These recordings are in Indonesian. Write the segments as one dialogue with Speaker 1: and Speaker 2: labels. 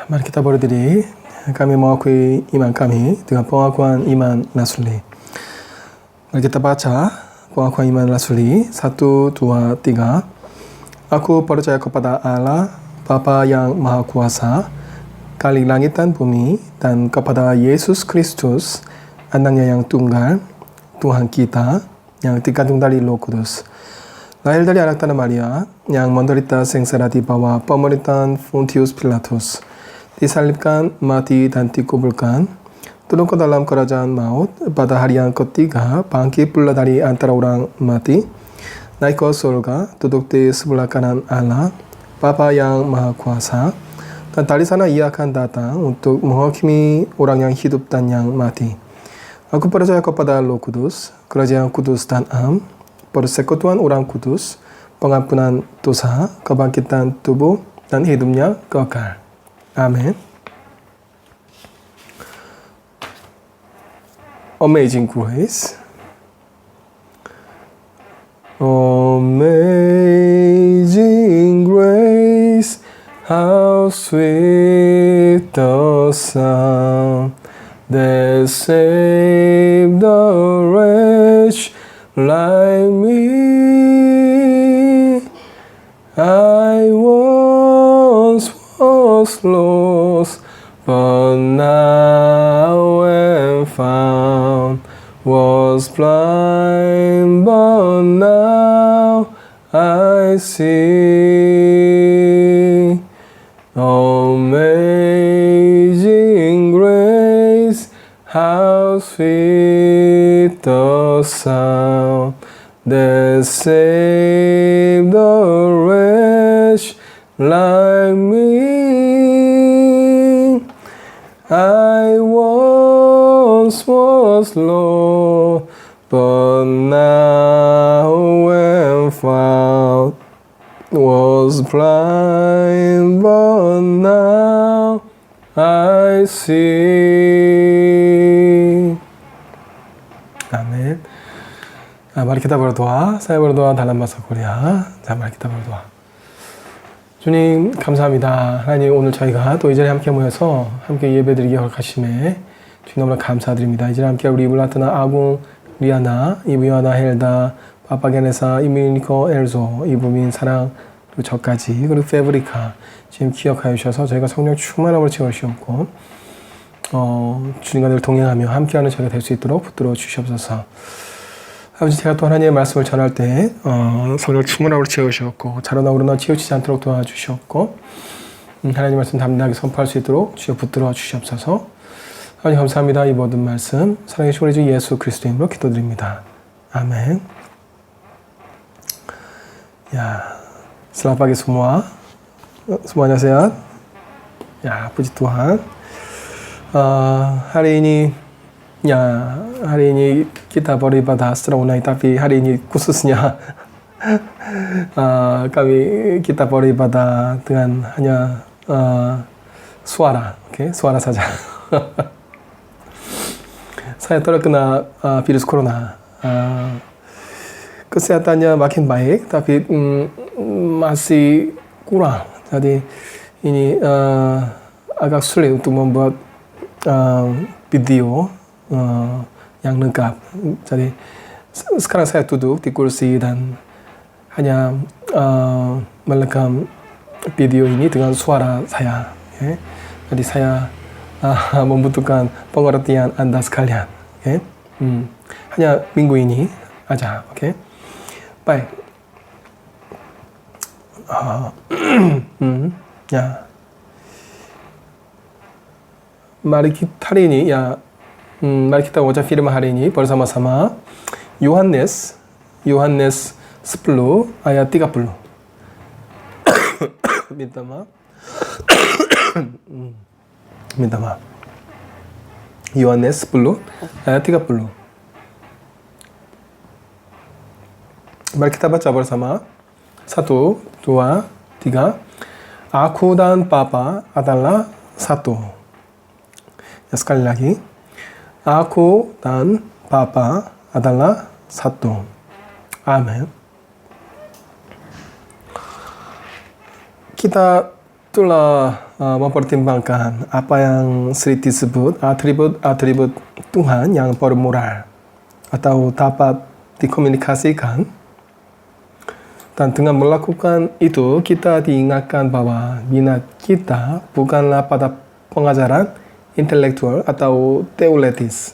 Speaker 1: Mari kita berdiri, kami mengakui iman kami dengan pengakuan iman Rasuli. Mari kita baca pengakuan iman Rasuli 1, 2, 3. Aku percaya kepada Allah, Bapa yang Maha Kuasa, Khalik langit dan bumi, dan kepada Yesus Kristus, Anaknya yang tunggal, Tuhan kita, yang dikandung dari Roh Kudus, lahir dari anak tanah Maria, yang menderita sengsara di bawah pemerintahan Pontius Pilatus, disalibkan, mati, dan dikuburkan, turun ke dalam kerajaan maut, pada hari yang ketiga bangkit pula dari antara orang mati, naik ke surga, duduk di sebelah kanan Allah, Bapa yang Maha Kuasa, dan dari sana ia akan datang untuk menghakimi orang yang hidup dan yang mati. Aku percaya kepada Roh Kudus, kerajaan kudus dan am, persekutuan orang kudus, pengampunan dosa, kebangkitan tubuh, dan hidupnya kekal. Amen. Amazing grace. Amazing grace, how sweet the sound that saved a wretch like me. I once was lost, but now am found. Was blind, but now I see. Amazing grace, how sweet the sound that saved a wretch like me. I once was lost, but now am found. Was blind, but now I see. Amin. Mari kita berdoa. Saya berdoa dalam bahasa Korea. Mari kita berdoa. 주님 감사합니다. 하나님, 오늘 저희가 또 이 자리에 함께 모여서 함께 예배드리기 허락하심에 주님 너무나 감사드립니다. 이 자리에 함께 우리 블라트나 아궁, 리아나, 이브요하나, 헬다, 파파게네사, 이미니코, 엘조, 이브민, 사랑, 그리고 저까지, 그리고 페브리카 지금 기억하여 주셔서 저희가 성령 충만함을 채워주셨고 주님과 늘 동행하며 함께하는 저희가 될 수 있도록 붙들어 주시옵소서. 아버지, 제가 또 하나님의 말씀을 전할 때 성령 충만함을 채우셨고 자로나 우러나 치우치지 않도록 도와주셨고 하나님 말씀 담대하게 선포할 수 있도록 주여 붙들어 주시옵소서. 하나님 감사합니다. 이 모든 말씀 사랑의 우리 주 예수 그리스도 이름으로 기도드립니다. 아멘. Ya, selamat pagi semua. Semuanya sehat? Ya, puji Tuhan. Hari ini kita beribadah secara online, tapi hari ini khususnya kita beribadah dengan hanya suara, suara saja. Saya terkena virus corona. Kesehatannya makin baik, tapi masih kurang. Jadi ini agak sulit untuk membuat video yang lengkap. Jadi sekarang saya duduk di kursi dan hanya merekam video ini dengan suara saya. Jadi saya membutuhkan pengertian Anda sekalian. Hanya minggu ini aja. Baik. Ya. Mari kita baca firman hari ini bersama-sama. Yohanes 10 ayat 30. Minta maaf. Yohanes 10 ayat 30. Mari kita baca bersama. 1, 2, 3. Aku dan Bapa adalah satu. Ya, sekali lagi. Aku dan Bapa adalah satu. Amin. Kita itulah mempertimbangkan apa yang sering disebut atribut Tuhan yang bermoral atau dapat dikomunikasikan. Dan dengan melakukan itu, kita diingatkan bahwa minat kita bukanlah pada pengajaran intelektual atau teoretis.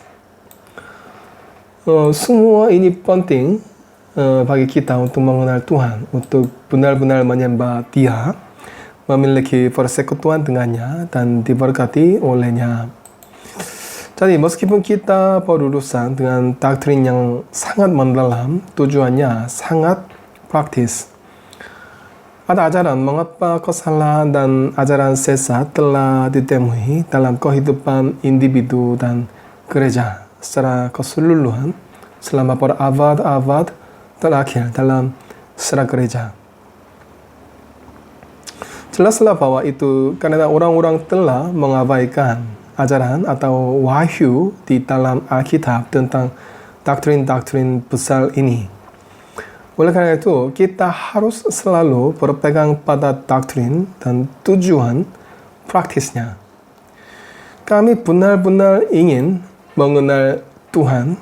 Speaker 1: Semua ini penting bagi kita untuk mengenal Tuhan, untuk benar-benar menyembah Dia, memiliki persekutuan dengannya, dan diberkati olehnya. Jadi meskipun kita berurusan dengan doktrin yang sangat mendalam, tujuannya sangat praktis. Ada ajaran mengapa kesalahan dan ajaran sesat telah ditemui dalam kehidupan individu dan gereja secara keseluruhan selama berabad-abad terakhir dalam sejarah gereja. Jelaslah bahwa itu karena orang-orang telah mengabaikan ajaran atau wahyu di dalam Alkitab tentang doktrin-doktrin besar ini. Oleh karena itu, kita harus selalu berpegang pada doktrin dan tujuan praktisnya. Kami benar-benar ingin mengenal Tuhan,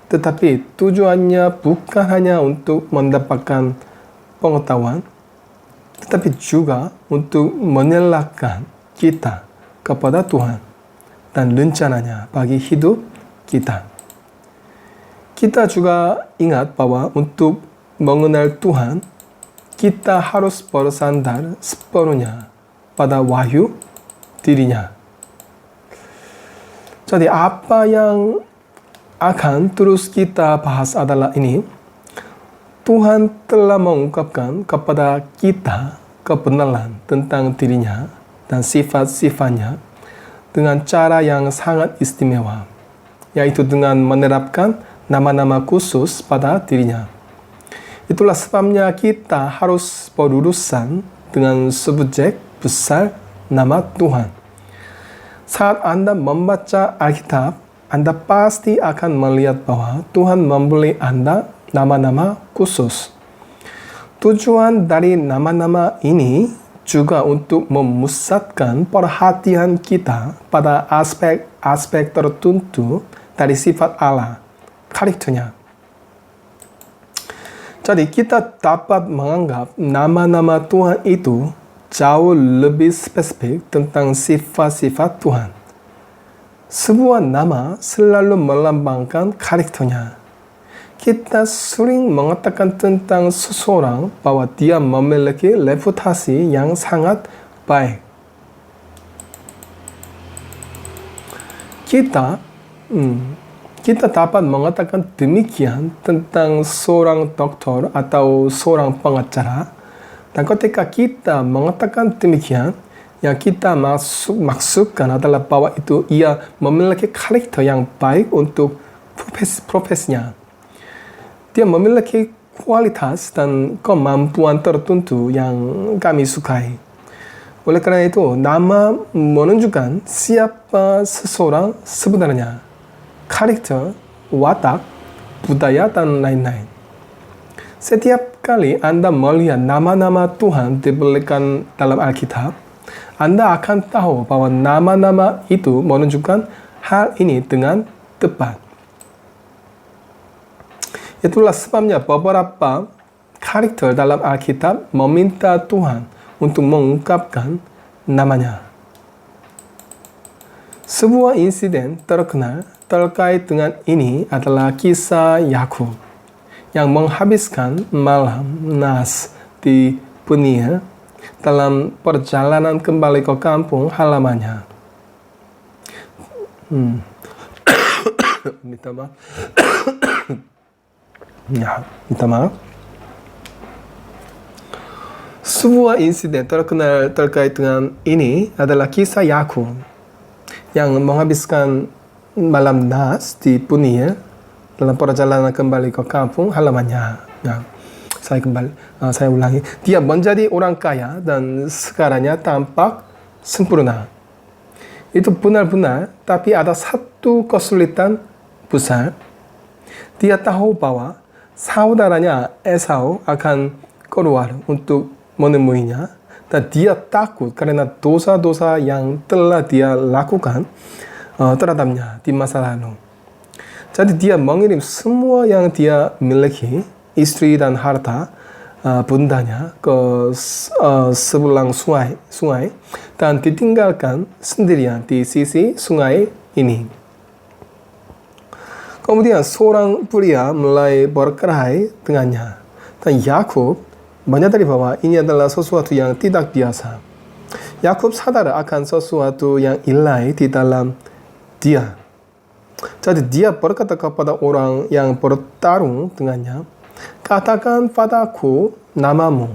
Speaker 1: tetapi tujuannya bukan hanya untuk mendapatkan pengetahuan, tetapi juga untuk menyerahkan kita kepada Tuhan dan rencananya bagi hidup kita. Kita juga ingat bahwa untuk mengenal Tuhan, kita harus bersandar sepenuhnya pada wahyu dirinya. Jadi apa yang akan terus kita bahas adalah ini. Tuhan telah mengungkapkan kepada kita kebenaran tentang dirinya dan sifat-sifatnya dengan cara yang sangat istimewa, yaitu dengan menerapkan nama-nama khusus pada dirinya. Itulah sebabnya kita harus berurusan dengan subjek besar nama Tuhan. Saat Anda membaca Alkitab, Anda pasti akan melihat bahwa Tuhan memberi Anda nama-nama khusus. Tujuan dari nama-nama ini juga untuk memusatkan perhatian kita pada aspek-aspek tertentu dari sifat Allah, karakternya. Jadi kita dapat menganggap nama-nama Tuhan itu jauh lebih spesifik tentang sifat-sifat Tuhan. Sebuah nama selalu melambangkan karakternya. Kita sering mengatakan tentang seseorang bahwa dia memiliki reputasi yang sangat baik. Kita dapat mengatakan demikian tentang seorang dokter atau seorang pengacara. Dan ketika kita mengatakan demikian, yang kita maksudkan adalah bahwa itu ia memiliki karakter yang baik untuk profesinya. Dia memiliki kualitas dan kemampuan tertentu yang kami sukai. Oleh karena itu, nama menunjukkan siapa seseorang sebenarnya. Karakter, watak, budaya, dan lain-lain. Setiap kali Anda melihat nama-nama Tuhan diberikan dalam Alkitab, Anda akan tahu bahwa nama-nama itu menunjukkan hal ini dengan tepat. Itulah sebabnya beberapa karakter dalam Alkitab meminta Tuhan untuk mengungkapkan namanya. Sebuah insiden terkenal terkait dengan ini adalah kisah Yakub yang menghabiskan malam naas di Peniel dalam perjalanan kembali ke kampung halamannya. Minta maaf. Minta maaf. Sebuah insiden terkenal terkait dengan ini adalah kisah Yakub yang menghabiskan malam naas di Peniel dalam perjalanan kembali ke kampung halamannya. Saya ulangi. Dia menjadi orang kaya dan segalanya tampak sempurna. Itu benar-benar, tapi ada satu kesulitan besar. Dia tahu bahwa saudaranya Esau akan keluar untuk menemuinya Dan dia takut karena dosa-dosa yang telah dia lakukan terhadapnya di masa lalu. Jadi dia mengirim semua yang dia miliki, istri dan harta, bundanya ke sebelah sungai dan ditinggalkan sendirian di sisi sungai ini. Kemudian seorang pria mulai berkelahi dengannya. Dan Yakub menyadari bahwa ini adalah sesuatu yang tidak biasa. Yakub sadar akan sesuatu yang ilahi di dalam dia. Jadi dia berkata kepada orang yang bertarung dengannya, katakan padaku namamu.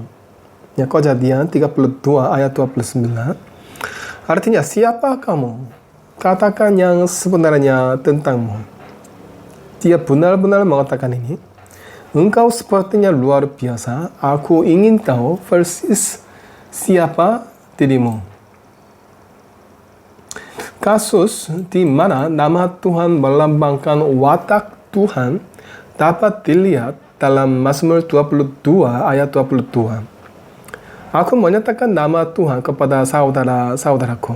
Speaker 1: Ya, Kejadian 32 ayat 29. Artinya, siapa kamu? Katakan yang sebenarnya tentangmu. Dia benar-benar mengatakan ini. Engkau sepertinya luar biasa. Aku ingin tahu persis siapa dirimu. Kasus di mana nama Tuhan melambangkan watak Tuhan dapat dilihat dalam Mazmur 22 ayat 22. Aku menyatakan nama Tuhan kepada saudara-saudaraku.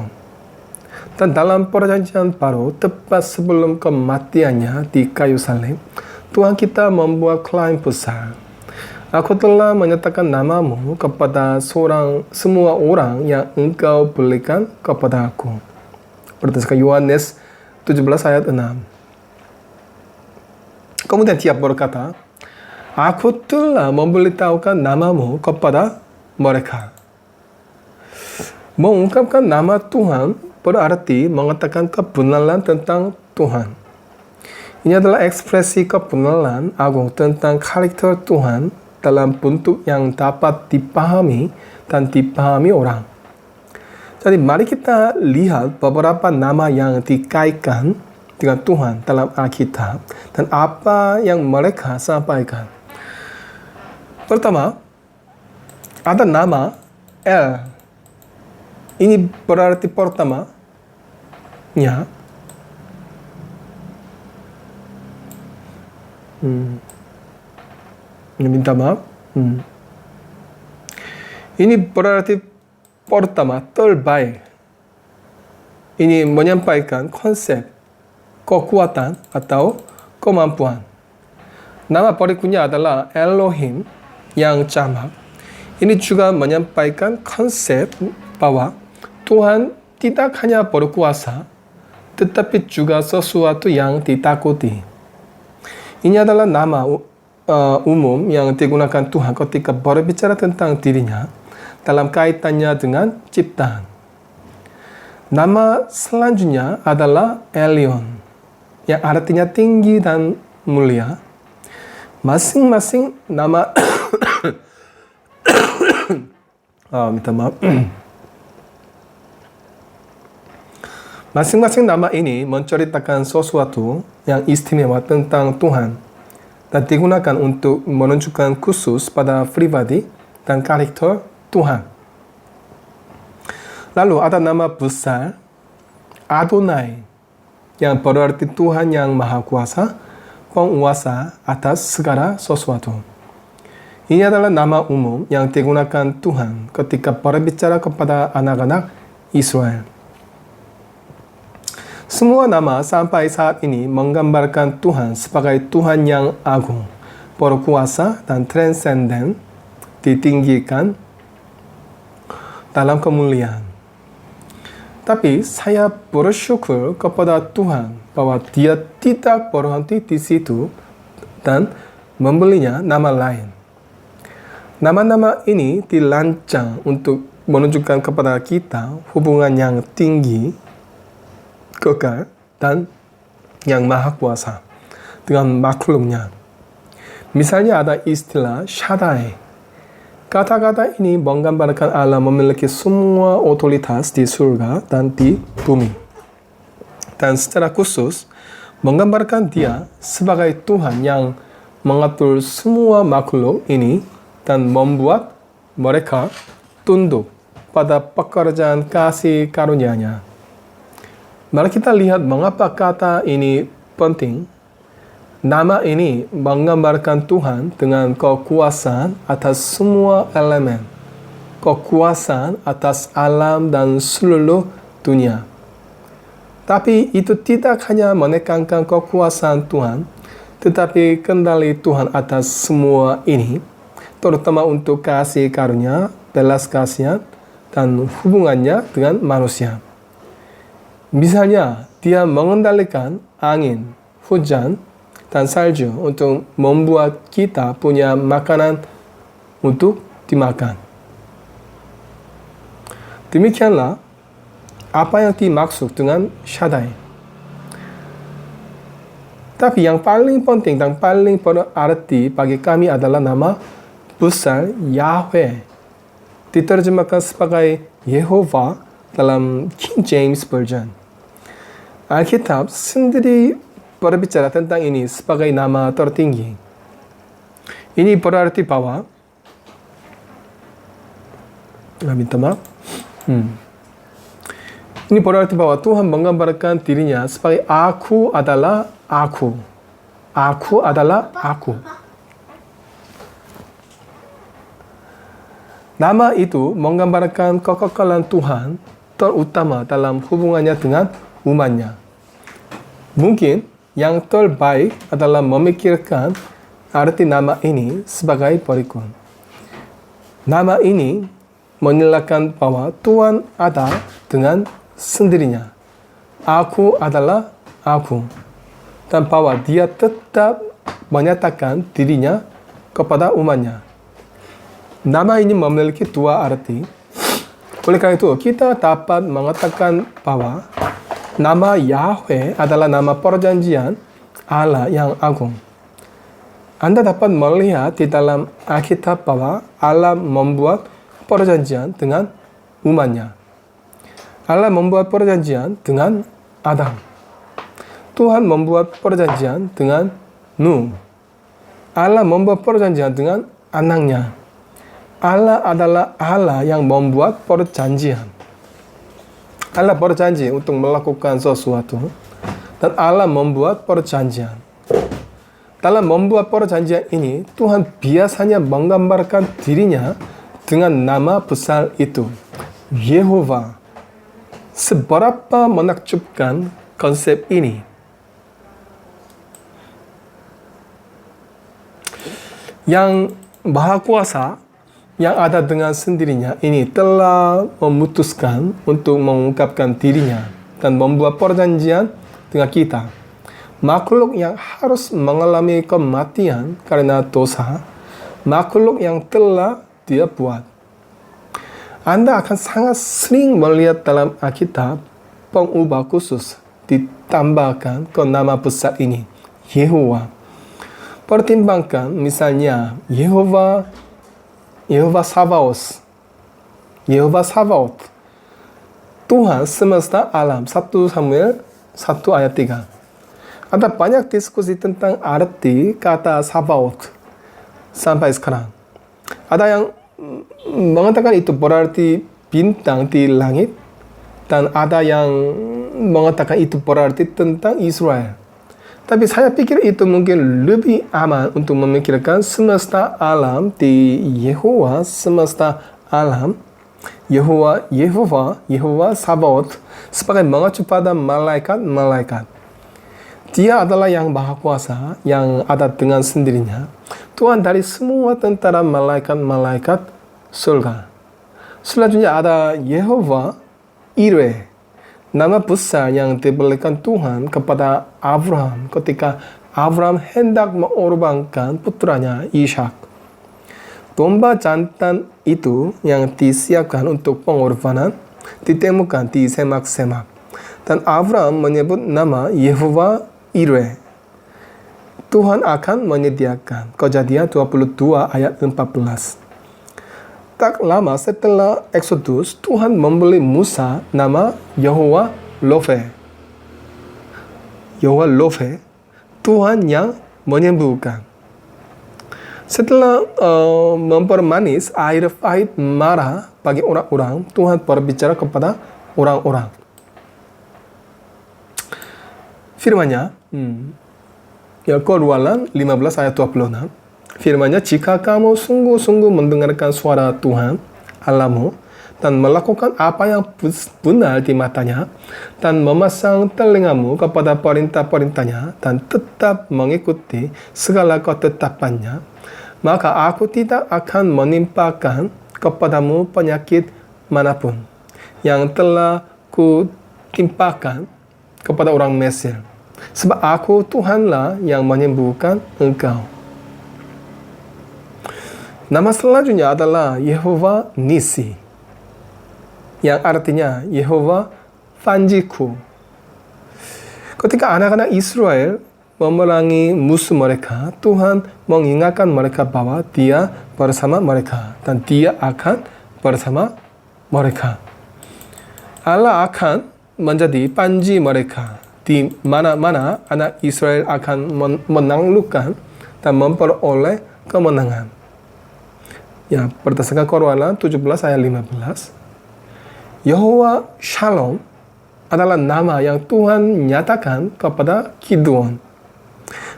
Speaker 1: Dan dalam perjanjian baru, tepat sebelum kematiannya di kayu salib, Tuhan kita membuat klaim besar. Aku telah menyatakan namamu kepada semua orang yang engkau berikan kepada aku. Berdasarkan Yohanes 17 ayat 6. Kemudian dia berkata, aku telah memberitahukan namamu kepada mereka. Mengungkapkan nama Tuhan berarti mengatakan kebenaran tentang Tuhan. Ini adalah ekspresi kebenaran agung tentang karakter Tuhan dalam bentuk yang dapat dipahami dan dipahami orang. Jadi mari kita lihat beberapa nama yang dikaitkan dengan Tuhan dalam Alkitab dan apa yang mereka sampaikan. Pertama, ada nama El. Ini berarti pertamanya minta maaf. Ini berarti pertama, terbaik. Ini menyampaikan konsep kekuatan atau kemampuan. Nama berikutnya adalah Elohim yang jamak. Ini juga menyampaikan konsep bahwa Tuhan tidak hanya berkuasa, tetapi juga sesuatu yang ditakuti. Ini adalah nama umum yang digunakan Tuhan ketika berbicara tentang dirinya dalam kaitannya dengan ciptaan. Nama selanjutnya adalah Elyon, yang artinya tinggi dan mulia. Masing-masing nama minta maaf. Masing-masing nama ini menceritakan sesuatu yang istimewa tentang Tuhan dan digunakan untuk menunjukkan khusus pada pribadi dan karakter Tuhan. Lalu ada nama besar Adonai yang berarti Tuhan yang Maha Kuasa, penguasa atas segala sesuatu. Ini adalah nama umum yang digunakan Tuhan ketika berbicara kepada anak-anak Israel. Semua nama sampai saat ini menggambarkan Tuhan sebagai Tuhan yang agung, berkuasa dan transenden, ditinggikan dalam kemuliaan. Tapi saya bersyukur kepada Tuhan bahwa Dia tidak berhenti di situ dan memberinya nama lain. Nama-nama ini dirancang untuk menunjukkan kepada kita hubungan yang tinggi, kekal, dan yang maha kuasa dengan makhluknya. Misalnya ada istilah Shaddai. Kata-kata ini menggambarkan Allah memiliki semua otoritas di surga dan di bumi. Dan secara khusus, menggambarkan Dia sebagai Tuhan yang mengatur semua makhluk ini dan membuat mereka tunduk pada pekerjaan kasih karunia-Nya. Mari kita lihat mengapa kata ini penting. Nama ini menggambarkan Tuhan dengan kekuasaan atas semua elemen kekuasaan atas alam dan seluruh dunia. Tapi itu tidak hanya menekankan kekuasaan Tuhan, tetapi kendali Tuhan atas semua ini, terutama untuk kasih karunia, belas kasihan, dan hubungannya dengan manusia. Misalnya, dia mengendalikan angin, hujan, dan salju untuk membuat kita punya makanan untuk dimakan. Demikianlah apa yang dimaksud dengan Shaddai. Tapi yang paling penting dan paling berarti bagi kami adalah nama besar Yahweh. Diterjemahkan sebagai Yehova dalam King James Version. Alkitab sendiri berbicara tentang ini sebagai nama tertinggi. Ini berarti bahwa minta maaf. Ini berarti bahwa Tuhan menggambarkan dirinya sebagai aku adalah aku. Aku adalah aku. Nama itu menggambarkan kekekalan Tuhan terutama dalam hubungannya dengan umatnya. Mungkin yang terbaik adalah memikirkan arti nama ini sebagai berikut. Nama ini menjelaskan bahwa Tuhan ada dengan sendirinya. Aku adalah aku. Dan bahwa dia tetap menyatakan dirinya kepada umatnya. Nama ini memiliki dua arti. Oleh karena itu, kita dapat mengatakan bahwa nama Yahweh adalah nama perjanjian Allah yang agung. Anda dapat melihat di dalam Alkitab bahwa Allah membuat perjanjian dengan umatnya. Allah membuat perjanjian dengan Adam. Tuhan membuat perjanjian dengan Nuh. Allah membuat perjanjian dengan anaknya. Allah adalah Allah yang membuat perjanjian. Allah berjanji untuk melakukan sesuatu. Dan Allah membuat perjanjian. Dalam membuat perjanjian ini, Tuhan biasanya menggambarkan dirinya dengan nama besar itu, Yehova. Seberapa menakjubkan konsep ini. Yang Maha Kuasa yang ada dengan sendirinya ini telah memutuskan untuk mengungkapkan dirinya dan membuat perjanjian dengan kita. Makhluk yang harus mengalami kematian karena dosa, makhluk yang telah dia buat. Anda akan sangat sering melihat dalam Alkitab pengubah khusus ditambahkan ke nama besar ini, Yehova. Pertimbangkan misalnya Yehova Sabaoth. Yehova Sabaoth. Tuhan semesta alam. 1 Samuel 1 ayat 3. Ada banyak diskusi tentang arti kata Sabaoth sampai sekarang. Ada yang mengatakan itu berarti bintang di langit, dan ada yang mengatakan itu berarti tentang Israel. Tapi saya pikir itu mungkin lebih aman untuk memikirkan semesta alam di Yehova semesta alam, Yehova Sabaoth sebagai mengacu pada malaikat-malaikat. Dia adalah yang Maha Kuasa yang ada dengan sendirinya. Tuhan dari semua tentara malaikat-malaikat surga. Selanjutnya ada Yehova Ireh, nama besar yang diberikan Tuhan kepada Abraham ketika Abraham hendak mengorbankan putranya Ishak. Domba jantan itu yang disiapkan untuk pengorbanan ditemukan di semak-semak. Dan Abraham menyebut nama Yehova Ireh. Tuhan akan menyediakan. Kejadian 22 ayat 14. Tak lama setelah Exodus, Tuhan memberi Musa nama Yehova Rofe. Yehova Rofe, Tuhan yang menyembuhkan. Setelah mempermanis air pahit marah bagi orang-orang, Tuhan berbicara kepada orang-orang. Firman-Nya, Keluaran 15 ayat 26. Firman-Nya, jika kamu sungguh-sungguh mendengarkan suara Tuhan, Allahmu dan melakukan apa yang benar di matanya dan memasang telingamu kepada perintah-perintahnya dan tetap mengikuti segala ketetapannya, maka aku tidak akan menimpakan kepadamu penyakit manapun yang telah kutimpakan kepada orang Mesir. Sebab aku Tuhanlah yang menyembuhkan engkau. Nama selanjutnya adalah Yehova Nisi, yang artinya Yehova Panjiku. Ketika anak-anak Israel memerangi musuh mereka, Tuhan mengingatkan mereka bahwa Dia bersama mereka dan Dia akan bersama mereka. Allah akan menjadi panji mereka. Di mana-mana anak Israel akan menaklukkan dan memperoleh kemenangan. Ya, berdasarkan Qur'an 17 ayat 15. Yehova Shalom adalah nama yang Tuhan nyatakan kepada Gideon.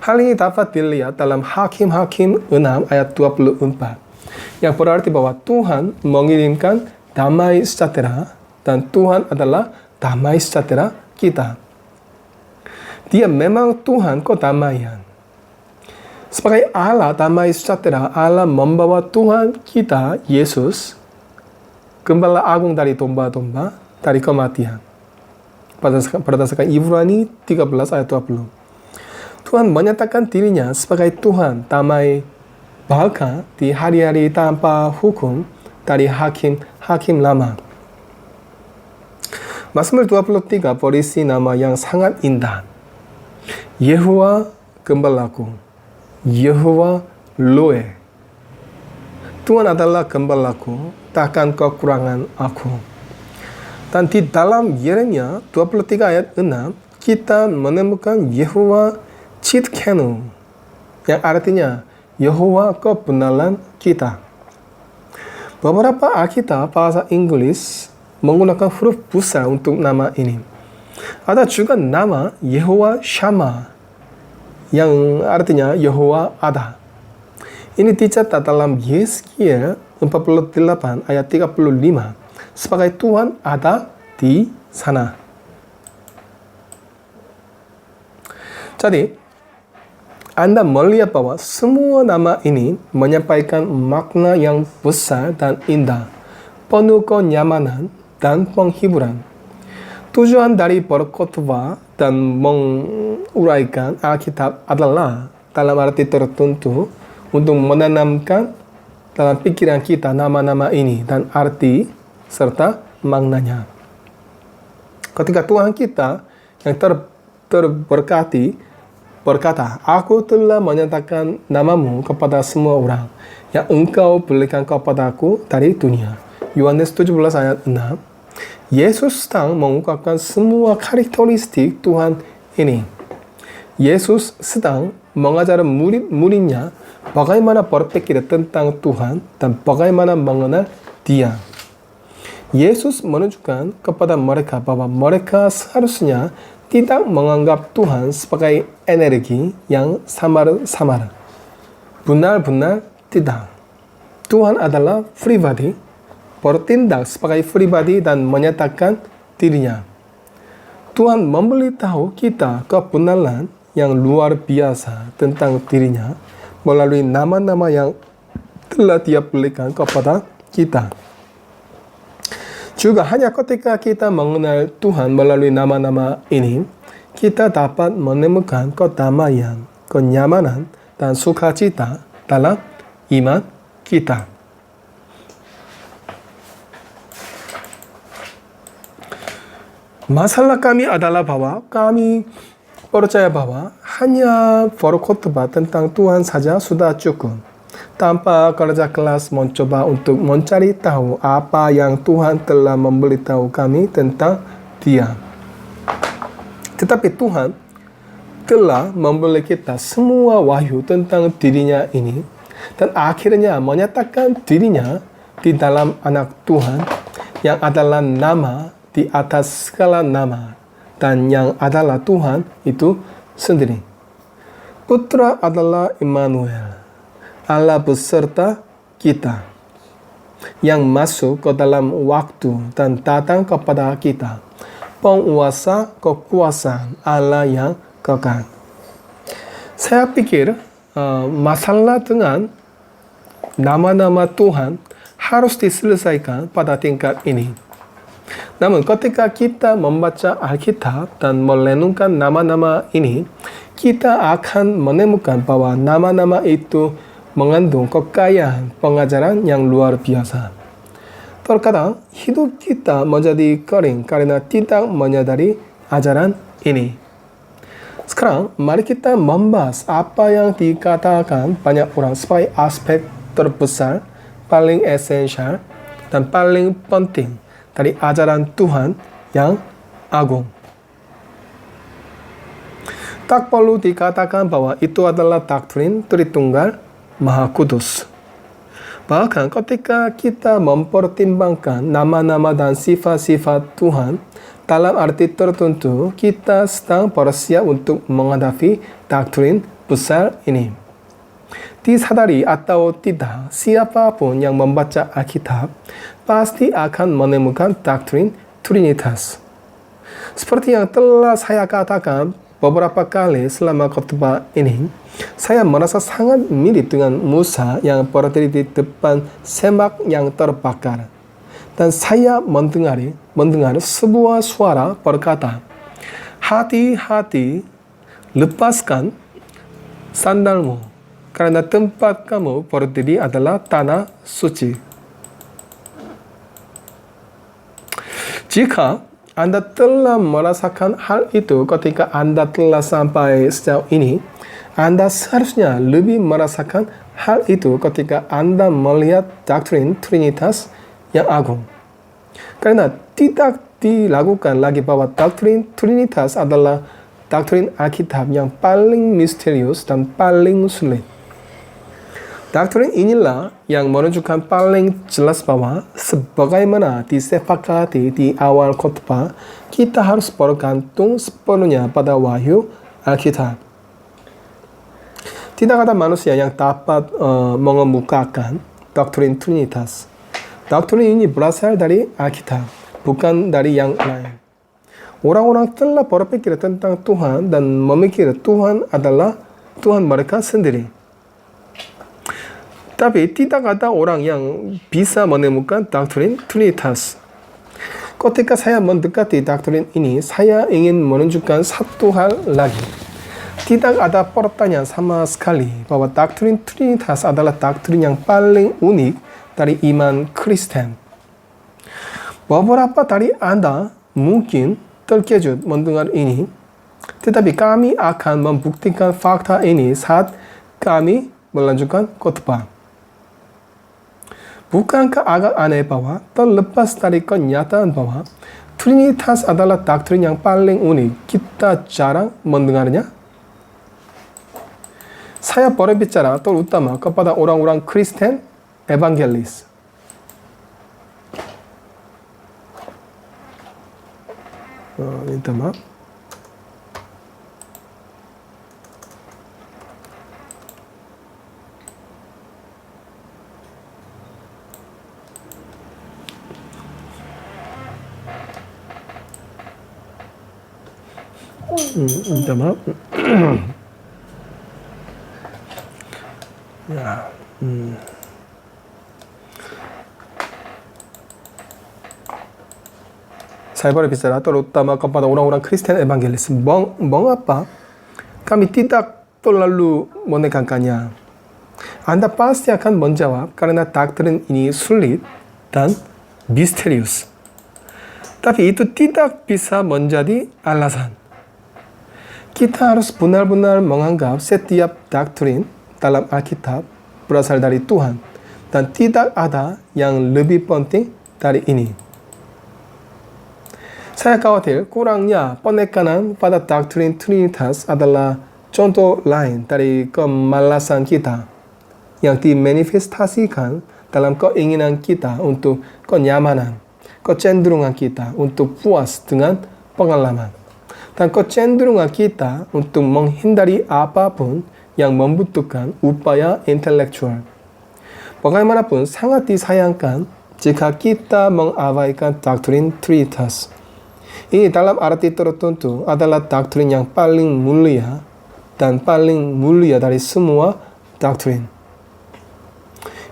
Speaker 1: Hal ini dapat dilihat dalam Hakim-Hakim 6 ayat 24. Yang berarti bahwa Tuhan mengirimkan damai sejahtera dan Tuhan adalah damai sejahtera kita. Dia memang Tuhan kedamaian. Sebagai Allah damai sejahtera, Allah membawa Tuhan kita, Yesus, gembala agung dari domba-domba, dari kematian. Berdasarkan Ibrani 13 ayat 20. Tuhan menyatakan dirinya sebagai Tuhan damai bahagia di hari-hari tanpa hukum dari hakim lama. Mazmur 23 berisi nama yang sangat indah. Yehuwa gembalaku, Yehuwa Loe. Tuhan adalah gembalaku, takkan kekurangan aku. Dan di dalam Yeremia 23 ayat 6, kita menemukan Yehuwa Tzidkenu, yang artinya Yehuwa kebenaran kita. Beberapa Alkitab bahasa Inggris menggunakan huruf besar untuk nama ini. Ada juga nama Yehowa Shammah, yang artinya Yehowa ada. Ini dicatat dalam Yeskiel 48 ayat 35 sebagai Tuhan ada di sana. Jadi, Anda melihat bahwa semua nama ini menyampaikan makna yang besar dan indah, penuh kenyamanan dan penghiburan. Tujuan dari berkhotbah dan menguraikan Alkitab adalah dalam arti tertentu untuk menanamkan dalam pikiran kita nama-nama ini dan arti serta maknanya. Ketika Tuhan kita yang terberkati berkata, "Aku telah menyatakan namamu kepada semua orang yang engkau berikan kepadaku dari dunia." Yohanes 17 ayat 6. Yesus sedang mengungkapkan semua karakteristik Tuhan ini. Yesus sedang mengajar murid-muridnya bagaimana berpikir tentang Tuhan dan bagaimana mengenal Dia. Yesus menunjukkan kepada mereka bahwa mereka seharusnya tidak menganggap Tuhan sebagai energi yang samar-samar. Benar-benar tidak. Tuhan adalah pribadi, bertindak sebagai pribadi dan menyatakan dirinya. Tuhan memberitahu kita kebenaran yang luar biasa tentang dirinya melalui nama-nama yang telah Dia berikan kepada kita. Juga hanya ketika kita mengenal Tuhan melalui nama-nama ini, kita dapat menemukan kedamaian, kenyamanan, dan sukacita dalam iman kita. Masalah kami adalah bahwa kami percaya bahwa hanya berkhotbah tentang Tuhan saja sudah cukup, tanpa kerja keras mencoba untuk mencari tahu apa yang Tuhan telah memberitahu kami tentang Dia. Tetapi Tuhan telah memberi kita semua wahyu tentang dirinya ini, dan akhirnya menyatakan dirinya di dalam Anak Tuhan yang adalah nama di atas segala nama, dan yang adalah Tuhan itu sendiri. Putra adalah Immanuel, Allah beserta kita. yang masuk ke dalam waktu dan datang kepada kita. Penguasa kekuasaan Allah yang kekal. Saya pikir masalah dengan nama-nama Tuhan harus diselesaikan pada tingkat ini. Namun ketika kita membaca Alkitab dan merenungkan nama-nama ini, kita akan menemukan bahwa nama-nama itu mengandung kekayaan pengajaran yang luar biasa. Terkadang hidup kita menjadi kering karena tidak menyadari ajaran ini. Sekarang mari kita membahas apa yang dikatakan banyak orang sebagai aspek terbesar, paling esensial, dan paling penting dari ajaran Tuhan yang agung. Tak perlu dikatakan bahwa itu adalah doktrin Tritunggal Maha Kudus. Bahkan ketika kita mempertimbangkan nama-nama dan sifat-sifat Tuhan dalam arti tertentu, kita sedang bersiap untuk menghadapi doktrin besar ini. Disadari atau tidak, siapapun yang membaca Alkitab pasti akan menemukan doktrin Trinitas. Seperti yang telah saya katakan beberapa kali selama khotbah ini, saya merasa sangat mirip dengan Musa yang berdiri di depan semak yang terbakar. Dan saya mendengar sebuah suara berkata, "Hati-hati, lepaskan sandalmu, karena tempat kamu berdiri adalah tanah suci." Jika Anda telah merasakan hal itu ketika Anda telah sampai sejauh ini, Anda seharusnya lebih merasakan hal itu ketika Anda melihat doktrin Trinitas yang agung. Karena tidak dilakukan lagi bahwa doktrin Trinitas adalah doktrin Alkitab yang paling misterius dan paling sulit. Doktrin inilah yang menunjukkan paling jelas bahwa sebagaimana disepakati di awal khotbah, kita harus bergantung sepenuhnya pada wahyu Alkitab. Tidak ada manusia yang dapat mengemukakan doktrin Trinitas. Doktrin ini berasal dari Alkitab, bukan dari yang lain. Orang-orang telah berpikir tentang Tuhan dan memikir Tuhan adalah Tuhan mereka sendiri. Tapi tidak ada orang yang bisa menemukan doktrin Trinitas. Ketika saya mendekati doktrin ini, saya ingin menunjukkan satu hal lagi. Tidak ada pertanyaan sama sekali bahwa doktrin Trinitas adalah doktrin yang paling unik dari iman Kristen. Beberapa dari Anda mungkin terkejut mendengar ini, tetapi kami akan membuktikan fakta ini saat kami melanjutkan khotbah. Bukankah agak aneh bahwa terlepas dari kenyataan bahwa Trinitas adalah doktrin yang paling unik, kita jarang mendengarnya? Saya berbicara terutama kepada orang-orang Kristen evangelis. Minta maaf. Minta maaf. Ya. Saya berbicara terutama kepada orang-orang Kristen evangelis. Mengapa kami tidak terlalu menekankannya? Anda pasti akan menjawab karena doktrin ini sulit dan misterius. Tapi itu tidak bisa menjadi alasan. Kita harus benar-benar menganggap setiap doktrin dalam Alkitab berasal dari Tuhan. Dan tidak ada yang lebih penting dari ini. Saya khawatir kurangnya penekanan pada doktrin Trinitas adalah contoh lain dari kemalasan kita yang dimanifestasikan dalam keinginan kita untuk kenyamanan, kecenderungan kita untuk puas dengan pengalaman, dan kecenderungan kita untuk menghindari apapun yang membutuhkan upaya intelektual. bagaimanapun sangat disayangkan jika kita mengabaikan doktrin Trinitas. Ini dalam arti tertentu adalah doktrin yang paling mulia dan paling mulia dari semua doktrin.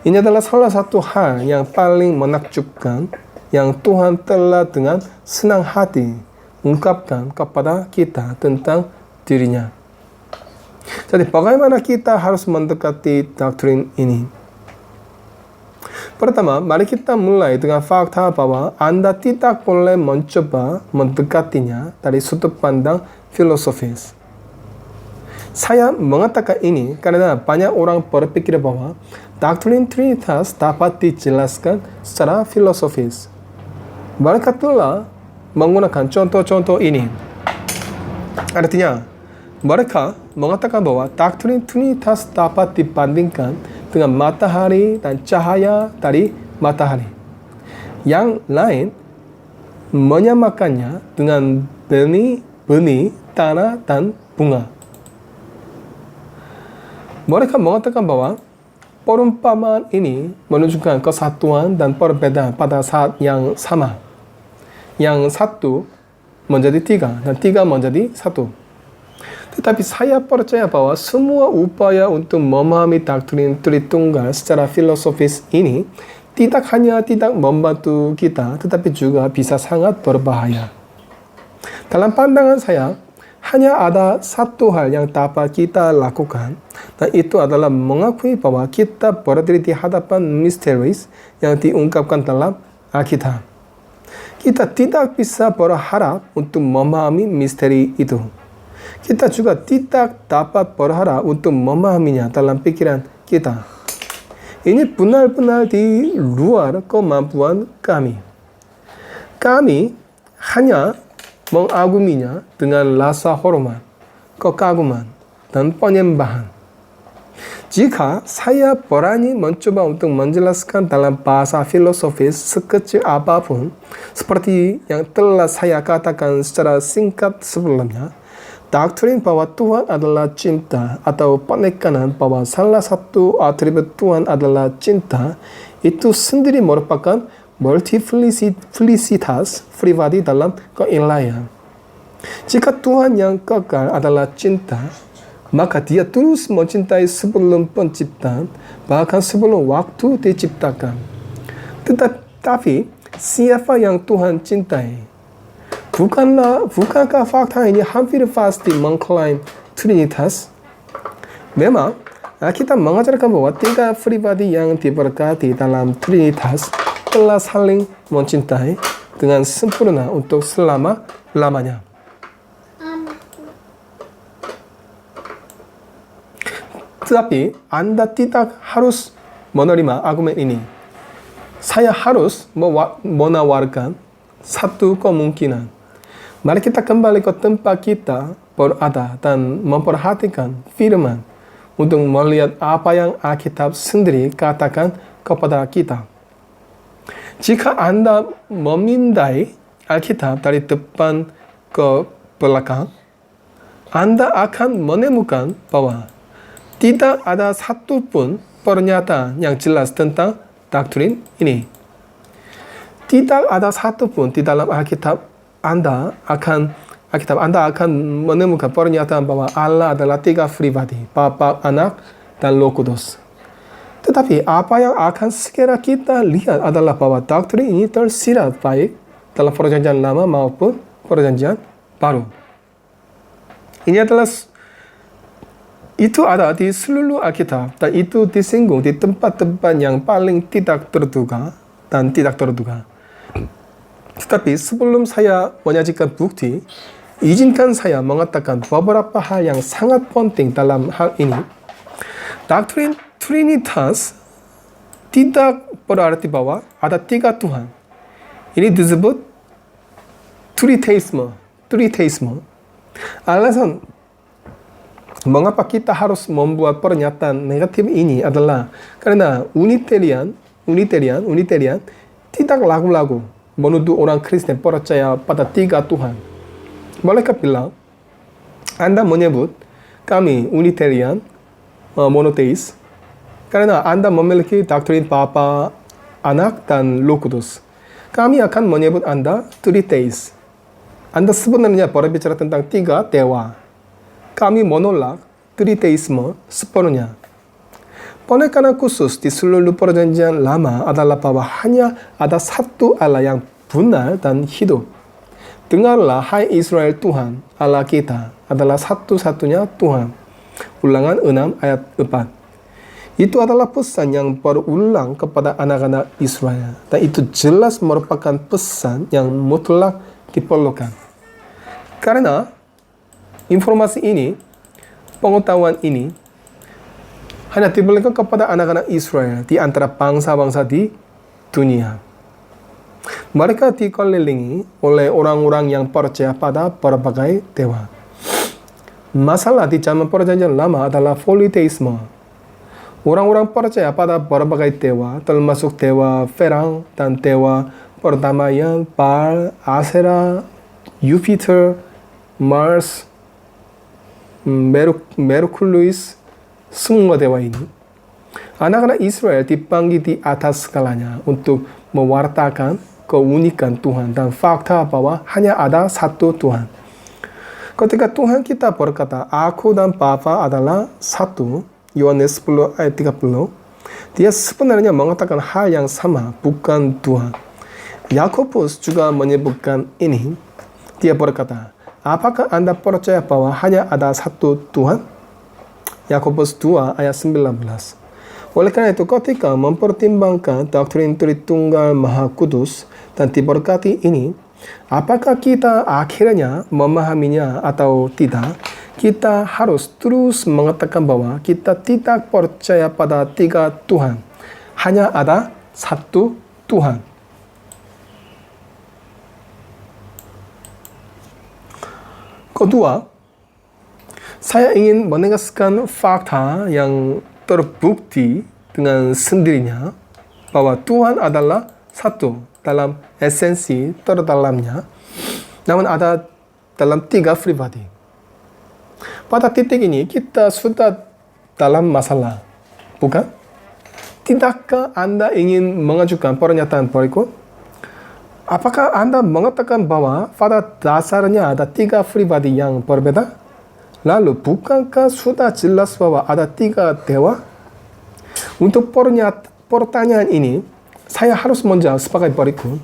Speaker 1: Ini adalah salah satu hal yang paling menakjubkan yang Tuhan telah dengan senang hati ungkapkan kepada kita tentang dirinya. Jadi bagaimana kita harus mendekati doktrin ini? Pertama, mari kita mulai dengan fakta bahwa Anda tidak boleh mencoba mendekatinya dari sudut pandang filosofis. Saya mengatakan ini karena banyak orang berpikir bahwa doktrin Trinitas dapat dijelaskan secara filosofis. Mereka telah menggunakan contoh-contoh ini. Artinya, mereka mengatakan bahwa doktrin Trinitas dapat dibandingkan dengan matahari dan cahaya dari matahari. Yang lain menyamakannya dengan benih, tanah, dan bunga. Mereka mengatakan bahwa perumpamaan ini menunjukkan kesatuan dan perbedaan pada saat yang sama. Yang satu menjadi tiga dan tiga menjadi satu. Tetapi saya percaya bahwa semua upaya untuk memahami doktrin Tritunggal secara filosofis ini tidak hanya tidak membantu kita, tetapi juga bisa sangat berbahaya. Dalam pandangan saya, hanya ada satu hal yang dapat kita lakukan, dan itu adalah mengakui bahwa kita berdiri di hadapan misteris yang diungkapkan dalam Alkitab. Kita tidak bisa berharap untuk memahami misteri itu. Kita juga tidak dapat berharap untuk memahaminya dalam pikiran kita. Ini benar-benar di luar kemampuan kami. Kami hanya mengaguminya dengan rasa hormat, kekaguman, dan penyembahan. Jika saya berani mencoba untuk menjelaskan dalam bahasa filosofis sekecil apapun, seperti yang telah saya katakan secara singkat sebelumnya, doktrin bahwa Tuhan adalah cinta atau penekanan bahwa salah satu atribut Tuhan adalah cinta, itu sendiri merupakan multiplicitas pribadi dalam keilahian. Jika Tuhan yang kekal adalah cinta, maka Dia terus mencintai sebelum penciptaan, bahkan sebelum waktu diciptakan. Tetapi siapa yang Tuhan cintai? Bukankah fakta ini hampir pasti mengklaim Trinitas? Memang, kita mengajarkan bahwa tiga pribadi yang diberkati dalam Trinitas telah saling mencintai dengan sempurna untuk selama-lamanya. Tetapi Anda tidak harus menerima argumen ini. Saya harus menawarkan satu kemungkinan. Mari kita kembali ke tempat kita berada dan memperhatikan firman untuk melihat apa yang Alkitab sendiri katakan kepada kita. Jika Anda memindai Alkitab dari depan ke belakang, Anda akan menemukan bahwa tidak ada satupun pernyataan yang jelas tentang doktrin ini. Tidak ada satupun di dalam Alkitab Anda akan menemukan pernyataan bahwa Allah adalah tiga pribadi, Bapa, Anak, dan Roh Kudus. Tetapi apa yang akan segera kita lihat adalah bahwa doktrin ini tersirat baik dalam Perjanjian Lama maupun Perjanjian Baru. Itu ada di seluruh Alkitab, dan itu disinggung di tempat-tempat yang paling tidak terduga. Tetapi sebelum saya menyajikan bukti, izinkan saya mengatakan beberapa hal yang sangat penting dalam hal ini. Doktrin Trinitas tidak berarti bahwa ada tiga Tuhan. Ini disebut Triteisme. Alasan mengapa kita harus membuat pernyataan negatif ini adalah karena Unitarian tidak lagu-lagu menuduh orang Kristen percaya pada tiga Tuhan. Mereka bilang, Anda menyebut kami Unitarian, monoteis, Karena Anda memiliki doktrin Bapa, Anak, dan Roh Kudus. Kami akan menyebut Anda Triteis. Anda sebenarnya berbicara tentang tiga dewa. Kami menolak Triteisme sepenuhnya. Penekanan khusus di seluruh perjanjian lama adalah bahwa hanya ada satu Allah yang benar dan hidup. Dengarlah, hai Israel, Tuhan Allah kita adalah satu-satunya Tuhan. Ulangan 6 ayat 4. Itu adalah pesan yang berulang kepada anak-anak Israel. Dan itu jelas merupakan pesan yang mutlak diperlukan. Karena informasi ini, pengetahuan ini, hanya diberikan kepada anak-anak Israel di antara bangsa-bangsa di dunia. Mereka dikelilingi oleh orang-orang yang percaya pada berbagai dewa. Masalah di zaman perjanjian lama adalah politeisme. Orang-orang percaya pada berbagai dewa, termasuk dewa Ferang dan dewa perdamaian, Baal, Asera, Jupiter, Mars, Merkurius, semua dewa ini. Anak-anak Israel dipanggil di atas skalanya untuk mewartakan keunikan Tuhan dan fakta bahwa hanya ada satu Tuhan. Ketika Tuhan kita berkata, Aku dan Bapa adalah satu, Yohanes 10 ayat 30, dia sebenarnya mengatakan hal yang sama, bukan Tuhan. Yakobus juga menyebutkan ini. Dia berkata, apakah Anda percaya bahwa hanya ada satu Tuhan? Yakobus 2 ayat 19. Oleh karena itu, ketika mempertimbangkan doktrin Tritunggal Maha Kudus dan diberkati ini, apakah kita akhirnya memahaminya atau tidak? Kita harus terus mengatakan bahwa kita tidak percaya pada tiga Tuhan. Hanya ada satu Tuhan. Kedua, saya ingin menegaskan fakta yang terbukti dengan sendirinya bahwa Tuhan adalah satu dalam esensi terdalamnya, namun ada dalam tiga pribadi. Pada titik ini kita sudah dalam masalah, bukan? Tidakkah Anda ingin mengajukan pernyataan berikut? Apakah Anda mengatakan bahwa pada dasarnya ada tiga pribadi yang berbeda? Lalu bukankah sudah jelas bahwa ada tiga dewa? Untuk pertanyaan ini, saya harus menjawab sebagai berikut.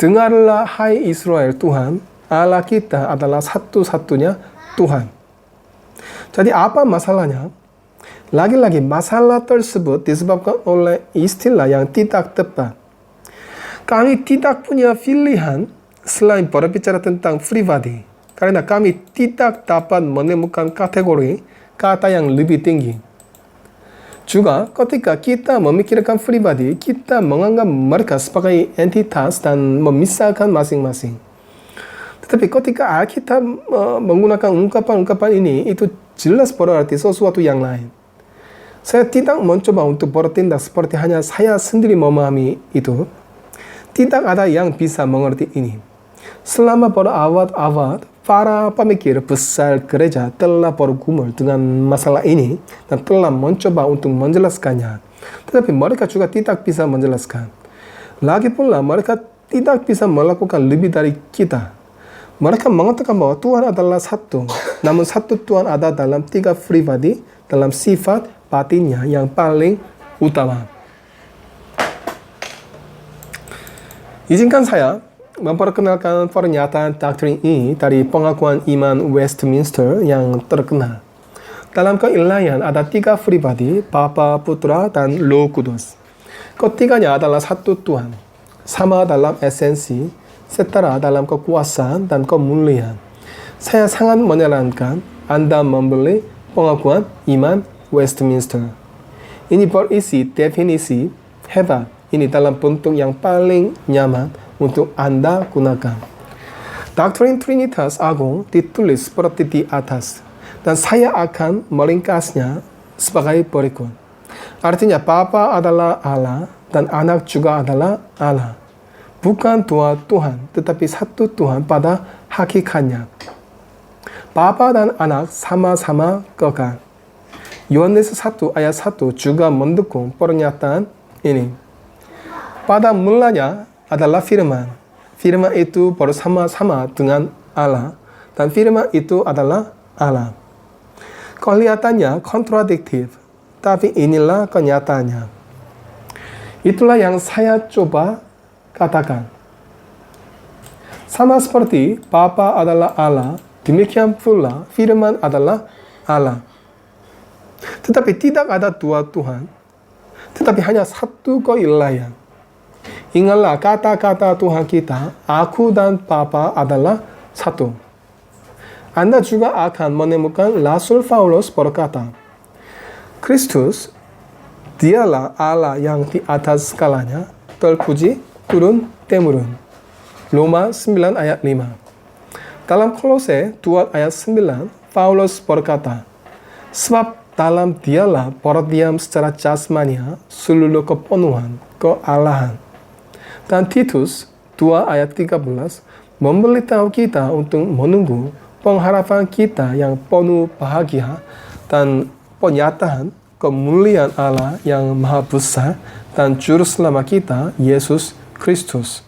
Speaker 1: Dengarlah, hai Israel, Tuhan Allah kita adalah satu-satunya Tuhan. Jadi apa masalahnya? Lagi-lagi masalah tersebut disebabkan oleh istilah yang tidak tepat. Kami tidak punya pilihan selain berbicara tentang pribadi. Karena kami tidak dapat menemukan kategori kata yang lebih tinggi. Juga ketika kita memikirkan pribadi, kita menganggap mereka sebagai entitas dan memisahkan masing-masing. Tetapi ketika Alkitab menggunakan ungkapan-ungkapan ini, itu jelas berarti sesuatu yang lain. Saya tidak mencoba untuk bertindak seperti hanya saya sendiri memahami itu. Tidak ada yang bisa mengerti ini. Selama berabad-abad, para pemikir besar gereja telah bergumul dengan masalah ini dan telah mencoba untuk menjelaskannya. Tetapi mereka juga tidak bisa menjelaskan. Lagi pula mereka tidak bisa melakukan lebih dari kita. Mereka mengatakan bahwa Tuhan adalah satu, namun satu Tuhan ada dalam tiga pribadi dalam sifat batinnya yang paling utama. Izinkan saya memperkenalkan pernyataan doktrin ini dari pengakuan iman Westminster yang terkenal. Dalam keilahian ada tiga pribadi, Bapa, Putra, dan Roh Kudus. Ketiganya adalah satu Tuhan, sama dalam esensi, setara dalam kekuasaan dan kemuliaan. Saya sangat menyarankan Anda membeli pengakuan iman Westminster. Ini berisi definisi hebat ini dalam bentuk yang paling nyaman untuk Anda gunakan. Doktrin Trinitas Agung ditulis seperti di atas, dan saya akan meringkasnya sebagai berikut. Artinya Bapa adalah Allah dan Anak juga adalah Allah. Bukan dua Tuhan, tetapi satu Tuhan pada hakikatnya. Bapa dan Anak sama-sama kekal. Yohanes 1 ayat 1 juga mendukung pernyataan ini. Pada mulanya adalah firman. Firman itu bersama-sama dengan Allah. Dan firman itu adalah Allah. Kelihatannya kontradiktif, tapi inilah kenyataannya. Itulah yang saya coba katakan. Sama seperti Bapa adalah Allah, demikian pula firman adalah Allah. Tetapi tidak ada dua Tuhan, tetapi hanya satu keilahian. Ingatlah kata-kata Tuhan kita, aku dan Bapa adalah satu. Anda juga akan menemukan Rasul Paulus berkata, Kristus, dialah Allah yang di atas segalanya, terpuji turun-temurun. Roma 9 ayat 5. Dalam Kolose 2 ayat 9, Paulus berkata, sebab dalam dialah berdiam secara jasmania seluruh kepenuhan kealahan. Dan Titus 2 ayat 13 memberitahu kita untuk menunggu pengharapan kita yang penuh bahagia dan penyataan kemuliaan Allah yang maha besar dan juru selamat kita, Yesus Kristus.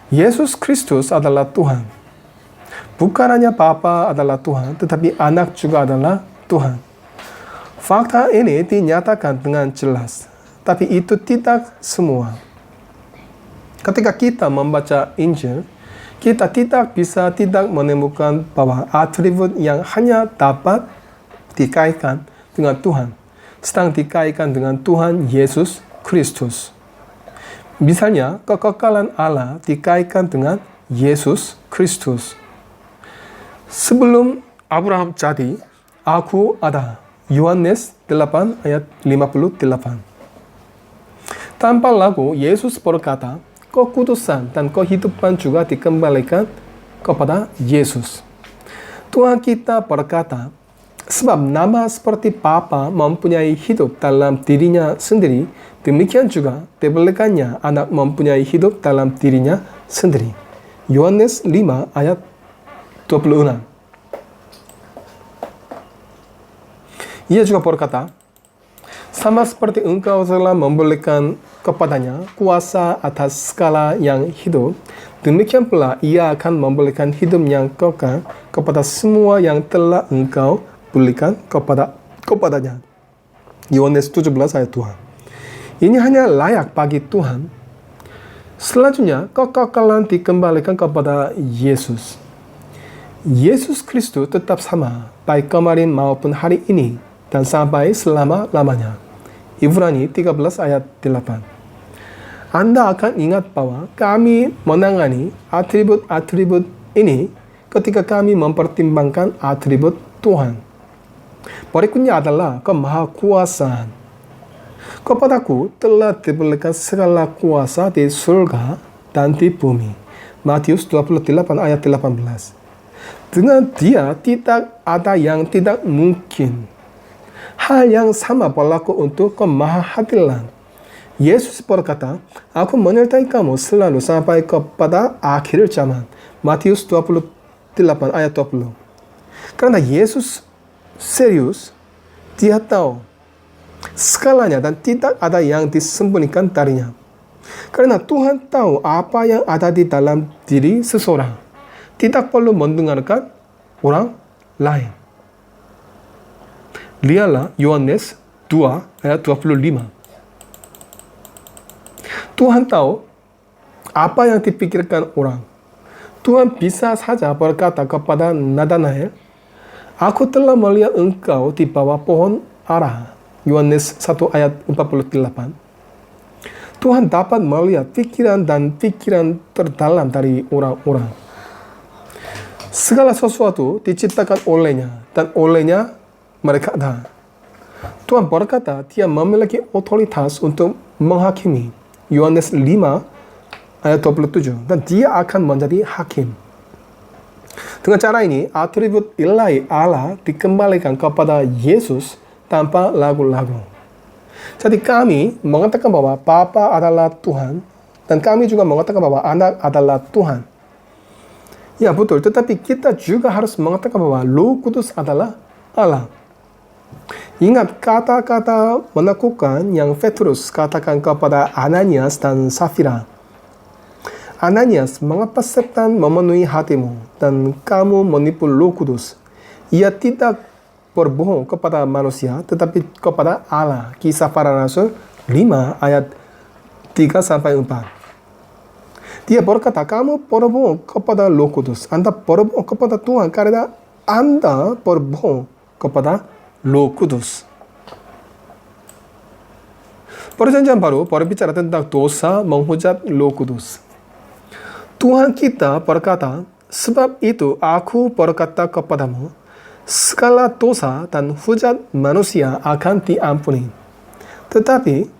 Speaker 1: Yesus Kristus adalah Tuhan. Bukan hanya Bapa adalah Tuhan, tetapi Anak juga adalah Tuhan. Fakta ini dinyatakan dengan jelas, tapi itu tidak semua. Ketika kita membaca Injil, kita tidak menemukan bahwa atribut yang hanya dapat dikaitkan dengan Tuhan sedang dikaitkan dengan Tuhan Yesus Kristus. Misalnya, kekekalan Allah dikaitkan dengan Yesus Kristus. Sebelum Abraham jadi, aku ada. Yohanes 8 ayat 58. Tanpa lagu, Yesus berkata, kekudusan dan kehidupan juga dikembalikan kepada Yesus. Tuhan kita berkata, sebab nama seperti Bapa mempunyai hidup dalam dirinya sendiri, demikian juga diberikannya Anak mempunyai hidup dalam dirinya sendiri. Yohanes 5 ayat 26. Ia juga berkata, sama seperti engkau telah memberikan kepadanya kuasa atas segala yang hidup, demikian pula ia akan memberikan hidup yang kekal kepada semua yang telah engkau berikan kepadanya. Yohanes 17 ayat 2. Ini hanya layak bagi Tuhan. Selanjutnya, kekekalan dikembalikan kepada Yesus. Yesus Kristus tetap sama, baik kemarin maupun hari ini, dan sampai selama-lamanya. Ibrani 13 ayat 8. Anda akan ingat bahwa kami menangani atribut-atribut ini ketika kami mempertimbangkan atribut Tuhan. Berikutnya adalah kemahakuasaan. Kepadaku telah diberikan segala kuasa di surga dan di bumi. Matius 28 ayat 18. Dengan Dia tidak ada yang tidak mungkin. Hal yang sama berlaku untuk kemahadilan. Yesus berkata, aku menyertai kamu selalu sampai kepada akhir zaman. Matius 28 ayat 20. Karena Yesus serius, Dia tahu segalanya dan tidak ada yang disembunyikan darinya. Karena Tuhan tahu apa yang ada di dalam diri seseorang. Tidak perlu mendengarkan orang lain. Lihatlah Yohanes 2 ayat 25. Tuhan tahu apa yang dipikirkan orang. Tuhan bisa saja berkata kepada Nathanael, aku telah melihat engkau di bawah pohon ara. Yohanes 1 ayat 48. Tuhan dapat melihat pikiran dan pikiran terdalam dari orang-orang. Segala sesuatu diciptakan olehnya dan olehnya mereka ada. Tuhan berkata Dia memiliki otoritas untuk menghakimi. Yohanes 5 ayat 27. Dan Dia akan menjadi hakim. Dengan cara ini, atribut ilahi Allah dikembalikan kepada Yesus tanpa lagu-lagu. Jadi kami mengatakan bahwa Bapa adalah Tuhan, dan kami juga mengatakan bahwa Anak adalah Tuhan. Ya betul, tetapi kita juga harus mengatakan bahwa Roh Kudus adalah Allah. Ingat kata-kata menakutkan yang Petrus katakan kepada Ananias dan Safira. Ananias, mengapa setan memenuhi hatimu dan kamu menipu Roh Kudus? Ia tidak berbohong kepada manusia tetapi kepada Allah. Kisah Para Rasul 5 ayat 3-4. Dia berkata, kamu berbohong kepada Roh Kudus. Anda berbohong kepada Tuhan karena Anda berbohong kepada Roh Kudus. Perjanjian baru berbicara tentang dosa menghujat Roh Kudus. Tuhan kita berkata, sebab itu aku berkata kepadamu, segala dosa dan hujat manusia akan diampuni. Tetapi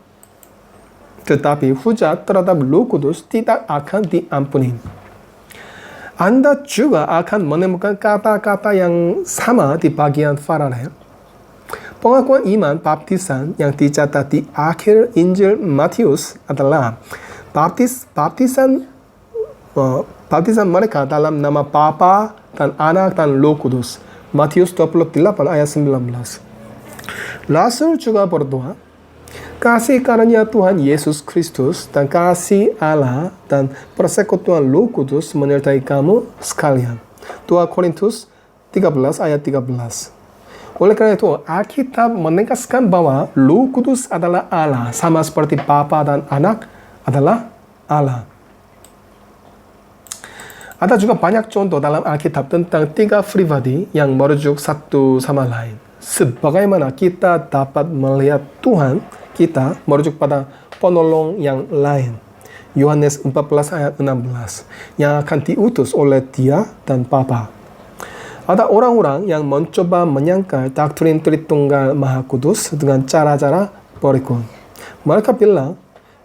Speaker 1: hujat terhadap Roh Kudus tidak akan diampuni. Anda juga akan menemukan kata-kata yang sama di bagian paralel. Pengakuan iman baptisan yang dicatat di akhir Injil Matius adalah baptisan mereka dalam nama Bapa dan Anak dan Roh Kudus. Matius 28 ayat 19. Rasul juga berdoa, kasih karunia Tuhan Yesus Kristus dan kasih Allah dan persekutuan Roh Kudus menyertai kamu sekalian. 2 Korintus 13 ayat 13. Oleh karena itu, Alkitab menegaskan bahwa Roh Kudus adalah Allah, sama seperti Bapa dan Anak adalah Allah. Ada juga banyak contoh dalam Alkitab tentang tiga pribadi yang merujuk satu sama lain. Sebagaimana kita dapat melihat Tuhan kita merujuk pada penolong yang lain. Yohanes 14 ayat 16 yang akan diutus oleh Dia dan Bapa. Ada orang-orang yang mencoba menyangkal doktrin Tritunggal Maha Kudus dengan cara-cara berikut. Mereka bilang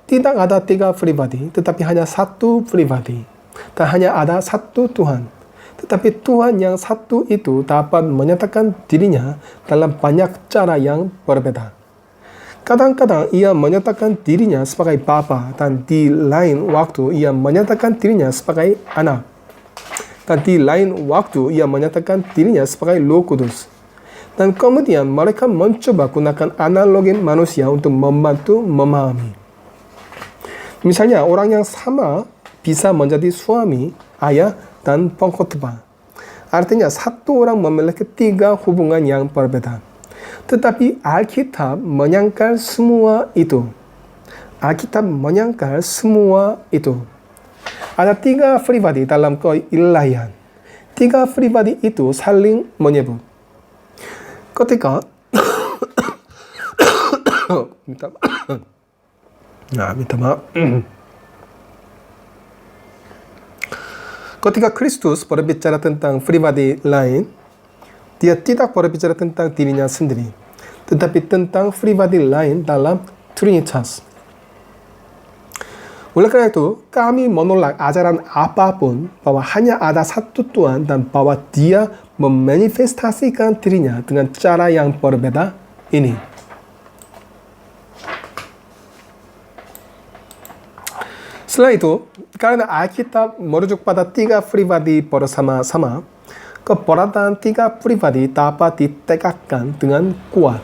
Speaker 1: tidak ada tiga pribadi, tetapi hanya satu pribadi. Dan hanya ada satu Tuhan. Tetapi Tuhan yang satu itu dapat menyatakan dirinya dalam banyak cara yang berbeda. Kadang-kadang ia menyatakan dirinya sebagai Bapa dan di lain waktu ia menyatakan dirinya sebagai Anak. Dan di lain waktu ia menyatakan dirinya sebagai Roh Kudus. Dan kemudian mereka mencoba gunakan analogi manusia untuk membantu memahami. Misalnya orang yang sama bisa menjadi suami, ayah, dan pengkhotbah. Artinya satu orang memiliki tiga hubungan yang berbeda. Tetapi Alkitab menyangkal semua itu. Alkitab menyangkal semua itu. Ada tiga pribadi dalam keilahian. Tiga pribadi itu saling menyebut. Ketika minta maaf. Ketika Kristus berbicara tentang pribadi lain, Dia tidak berbicara tentang dirinya sendiri, tetapi tentang pribadi lain dalam Trinitas. Oleh karena itu, kami menolak ajaran apapun bahwa hanya ada satu Tuhan dan bahwa Dia memanifestasikan dirinya dengan cara yang berbeda ini. Setelah itu, karena Alkitab merujuk pada tiga pribadi bersama-sama, keberadaan tiga pribadi dapat ditegakkan dengan kuat.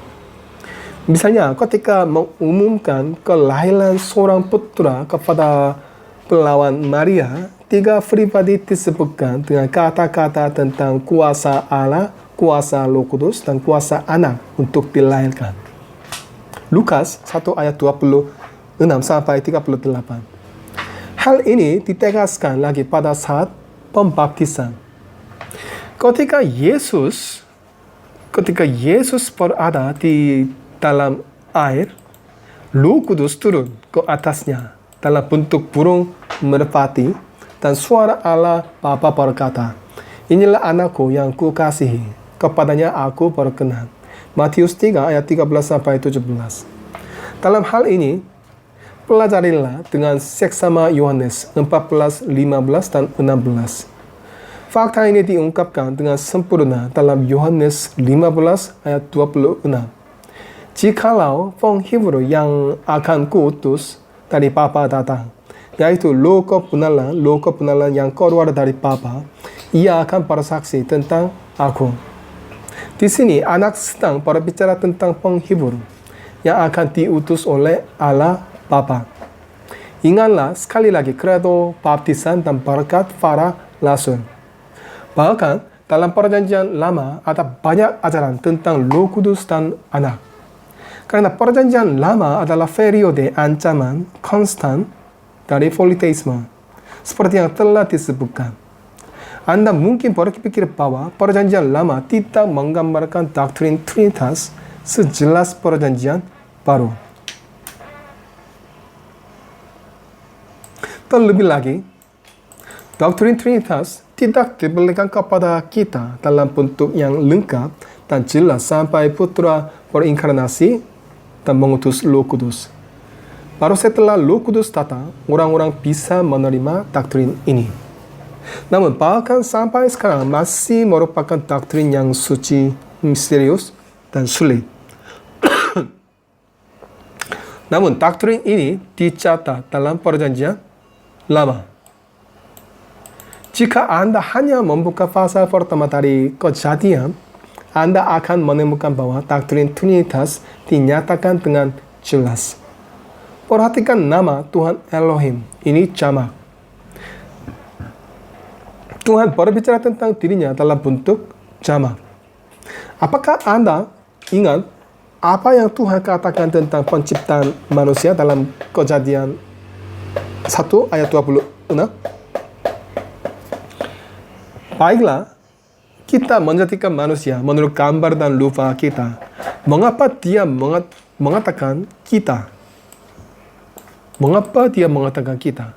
Speaker 1: Misalnya, ketika mengumumkan kelahiran seorang putra kepada pelawan Maria, tiga pribadi disebutkan dengan kata-kata tentang kuasa Allah, kuasa Roh Kudus, dan kuasa Anak untuk dilahirkan. Lukas 1 ayat 26-38. Hal ini ditegaskan lagi pada saat pembaptisan. Ketika Yesus berada di dalam air, Roh Kudus turun ke atasnya dalam bentuk burung merpati dan suara Allah Bapa berkata, inilah anakku yang kukasihi, kepadanya aku berkenan. Matius 3 ayat 13-17. Dalam hal ini, pelajarilah dengan seksama Yohanes 14, 15, dan 16. Fakta ini diungkapkan dengan sempurna dalam Yohanes 15 ayat 26. Jikalau penghibur yang akan kuutus dari Bapa datang, yaitu Roh kebenaran yang keluar dari Bapa, ia akan bersaksi tentang aku. Di sini anak sedang berbicara tentang penghibur yang akan diutus oleh Allah Bapa. Ingatlah sekali lagi kredo, baptisan, dan berkat para rasul. Bahkan dalam perjanjian lama ada banyak ajaran tentang Roh Kudus dan anak. Karena perjanjian lama adalah periode ancaman konstan dari politeisme, seperti yang telah disebutkan. Anda mungkin berpikir bahwa perjanjian lama tidak menggambarkan doktrin Trinitas sejelas perjanjian baru. Terlebih lagi, doktrin Trinitas tidak diberikan kepada kita dalam bentuk yang lengkap dan jelas sampai Putra berinkarnasi dan mengutus Roh Kudus. Baru setelah Roh Kudus datang, orang-orang bisa menerima doktrin ini. Namun bahkan sampai sekarang masih merupakan doktrin yang suci, misterius, dan sulit. Namun doktrin ini dicatat dalam perjanjian lama. Jika Anda hanya membuka pasal pertama dari Kejadian, Anda akan menemukan bahwa doktrin Trinitas dinyatakan dengan jelas. Perhatikan nama Tuhan Elohim, ini jamak. Tuhan berbicara tentang dirinya dalam bentuk jamak. Apakah Anda ingat apa yang Tuhan katakan tentang penciptaan manusia dalam Kejadian 1 ayat 26? Baiklah, kita menjadikan manusia menurut gambar dan rupa kita. Mengapa dia mengatakan kita? Mengapa dia mengatakan kita?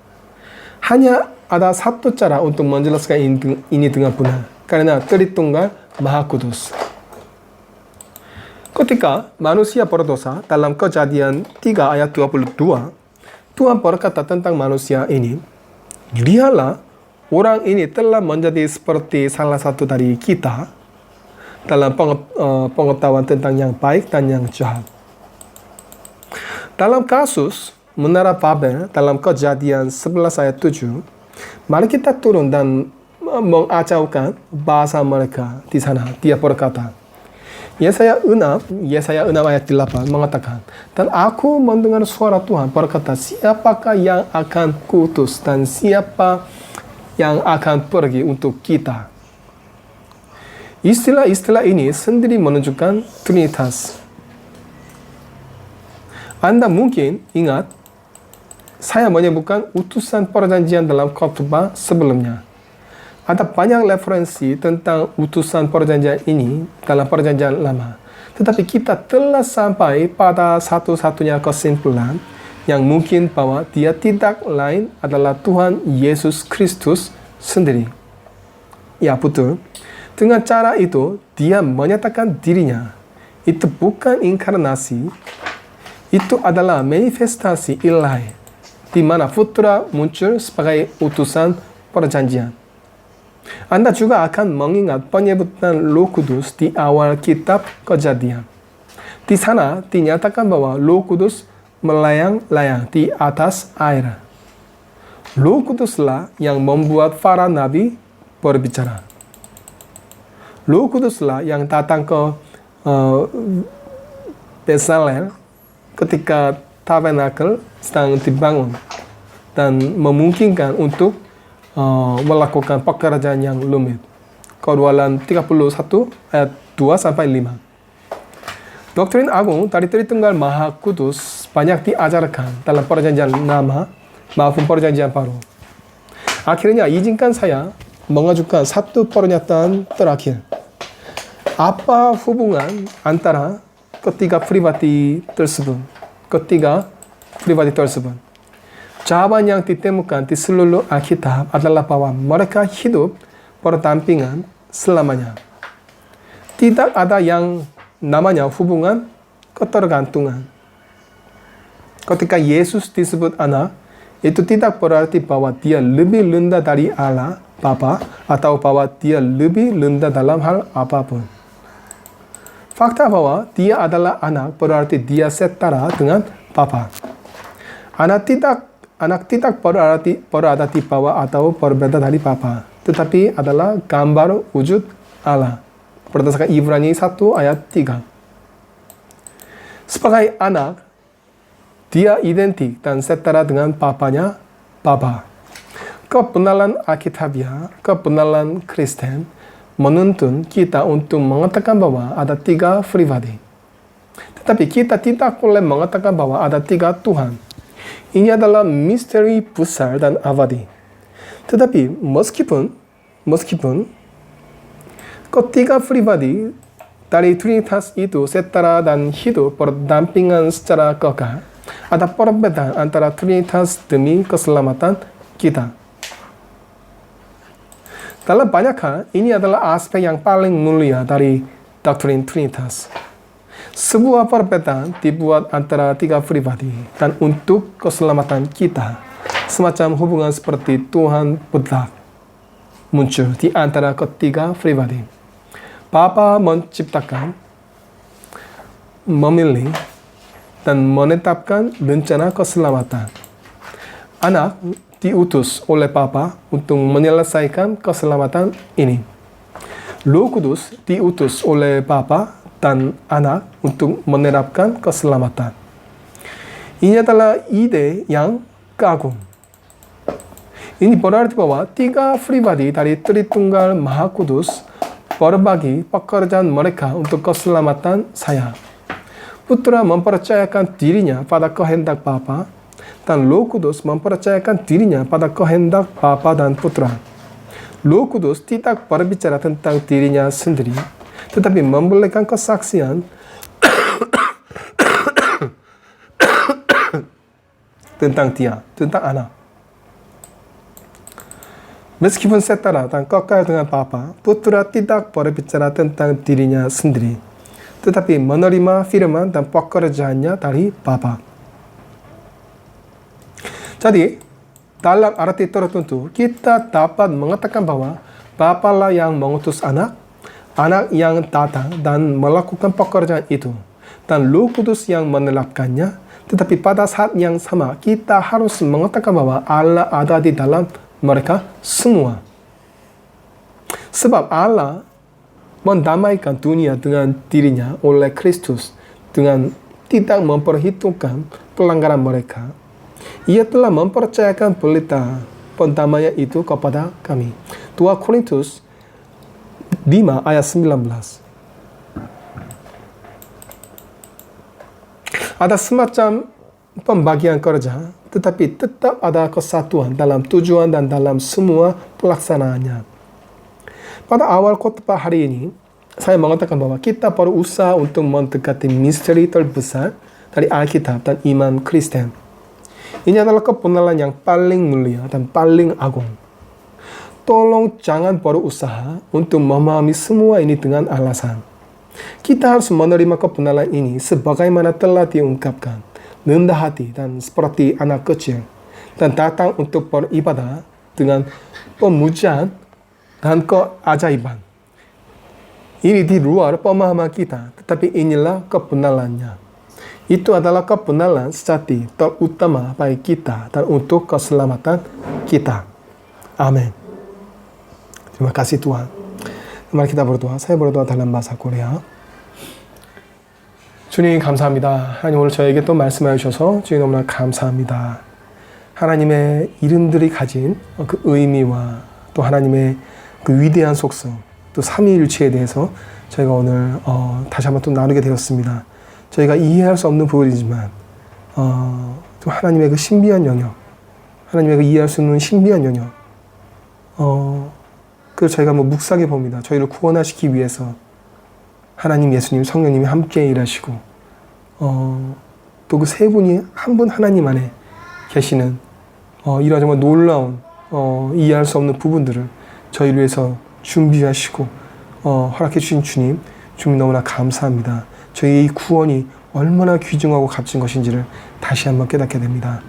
Speaker 1: Hanya ada satu cara untuk menjelaskan ini dengan benar. Karena Tritunggal Maha Kudus. Ketika manusia berdosa dalam Kejadian 3 ayat 22, Tuhan berkata tentang manusia ini, lihatlah, orang ini telah menjadi seperti salah satu dari kita dalam pengetahuan tentang yang baik dan yang jahat. Dalam kasus Menara Babel dalam Kejadian 11 ayat 7, mari kita turun dan mengacaukan bahasa mereka di sana. Dia berkata, Yesaya 6 ayat 8 mengatakan, dan aku mendengar suara Tuhan berkata, siapakah yang akan kuutus dan siapa yang akan pergi untuk kita? Istilah-istilah ini sendiri menunjukkan Trinitas. Anda mungkin ingat, saya menyebutkan utusan perjanjian dalam khotbah sebelumnya. Ada banyak referensi tentang utusan perjanjian ini dalam perjanjian lama. Tetapi kita telah sampai pada satu-satunya kesimpulan yang mungkin bahwa dia tidak lain adalah Tuhan Yesus Kristus sendiri. Ya betul, dengan cara itu dia menyatakan dirinya. Itu bukan inkarnasi, itu adalah manifestasi ilahi, di mana Putra muncul sebagai utusan perjanjian. Anda juga akan mengingat penyebutan Roh Kudus di awal kitab Kejadian. Di sana dinyatakan bahwa Roh Kudus melayang-layang di atas air. Roh Kuduslah yang membuat para nabi berbicara. Roh Kuduslah yang datang ke Betsalel ketika tabernakel sedang dibangun dan memungkinkan untuk melakukan pekerjaan yang rumit. Keluaran 31 ayat 2-5. Doktrin agung dari Tritunggal Maha Kudus banyak diajarkan dalam perjanjian lama maupun perjanjian baru. Akhirnya izinkan saya mengajukan satu pernyataan terakhir. Apa hubungan antara ketiga pribadi tersebut? Jawaban yang ditemukan di seluruh Alkitab adalah bahwa mereka hidup berdampingan selamanya. Tidak ada yang namanya hubungan ketergantungan. Ketika Yesus disebut anak, itu tidak berarti bahwa dia lebih rendah dari Allah Bapa atau bahwa dia lebih rendah dalam hal apapun. Fakta bahwa dia adalah anak berarti dia setara dengan Bapa. Anak tidak berada di bawah atau berbeda dari Bapa, tetapi adalah gambar wujud Allah. berdasarkan Ibrani 1 ayat 3. Sebagai anak, dia identik dan setara dengan papanya, Bapa. Kebenaran Alkitabiah, kebenaran Kristen menuntun kita untuk mengatakan bahwa ada 3 pribadi. Tetapi kita tidak boleh mengatakan bahwa ada 3 Tuhan. Ini adalah misteri besar dan abadi. Tetapi meskipun ketiga pribadi dari Trinitas itu setara dan hidup berdampingan secara kekal, ada perbedaan antara Trinitas demi keselamatan kita. Dalam banyak hal, ini adalah aspek yang paling mulia dari doktrin Trinitas. Sebuah perbedaan dibuat antara 3 pribadi dan untuk keselamatan kita. Semacam hubungan seperti Tuhan budak muncul di antara ketiga pribadi. Bapa menciptakan, memilih, dan menetapkan rencana keselamatan. Anak diutus oleh Bapa untuk menyelesaikan keselamatan ini. Roh Kudus diutus oleh Bapa dan Anak untuk menerapkan keselamatan. Ini adalah ide yang kagum. Ini berarti bahwa 3 pribadi dari Tritunggal Maha Kudus berbagi pekerjaan mereka untuk keselamatan saya. Putra mempercayakan dirinya pada kehendak Bapa, dan Roh Kudus mempercayakan dirinya pada kehendak Bapa dan Putra. Roh Kudus tidak berbicara tentang dirinya sendiri, tetapi memberikan kesaksian tentang dia, tentang Anak. Meskipun setara dan kekal dengan Bapa, Putra tidak berbicara tentang dirinya sendiri, tetapi menerima firman dan pekerjaannya dari Bapa. Jadi, dalam arti tertentu, kita dapat mengatakan bahwa Bapalah yang mengutus Anak, Anak yang datang dan melakukan pekerjaan itu, dan Roh Kudus yang menerapkannya. Tetapi pada saat yang sama, kita harus mengatakan bahwa Allah ada di dalam mereka semua. Sebab Allah mendamaikan dunia dengan dirinya oleh Kristus dengan tidak memperhitungkan pelanggaran mereka. Ia telah mempercayakan berita pendamaian itu kepada kami. 2 Korintus 5 ayat 19. Ada semacam pembagian kerja, tetapi tetap ada kesatuan dalam tujuan dan dalam semua pelaksanaannya. Pada awal khotbah hari ini, saya mengatakan bahwa kita berusaha untuk mendekati misteri terbesar dari Alkitab dan iman Kristen. Ini adalah kebenaran yang paling mulia dan paling agung. Tolong jangan berusaha untuk memahami semua ini dengan alasan. Kita harus menerima kebenaran ini sebagaimana telah diungkapkan, rendah hati dan seperti anak kecil, dan datang untuk beribadah dengan pemujaan dan keajaiban. Ini di luar pemahaman kita, tetapi inilah kebenarannya. Itu adalah kebenaran sejati terutama bagi kita dan untuk keselamatan kita. Amin. Terima kasih Tuhan. Mari kita berdoa. saya berdoa dalam bahasa Korea. 주님 감사합니다. 하나님 오늘 저에게 또 말씀해 주셔서 주님 너무나 감사합니다. 하나님의 이름들이 가진 그 의미와 또 하나님의 그 위대한 속성, 또 삼위일체에 대해서 저희가 오늘 다시 한번 또 나누게 되었습니다. 저희가 이해할 수 없는 부분이지만 또 하나님의 그 신비한 영역, 하나님의 그 이해할 수 없는 신비한 영역, 그걸 저희가 묵상해 봅니다. 저희를 구원하시기 위해서 하나님, 예수님, 성령님이 함께 일하시고 또 그 세 분이 한 분 하나님 안에 계시는 이러한 정말 놀라운 이해할 수 없는 부분들을 저희를 위해서 준비하시고 허락해 주신 주님 너무나 감사합니다. 저희의 이 구원이 얼마나 귀중하고 값진 것인지를 다시 한번 깨닫게 됩니다.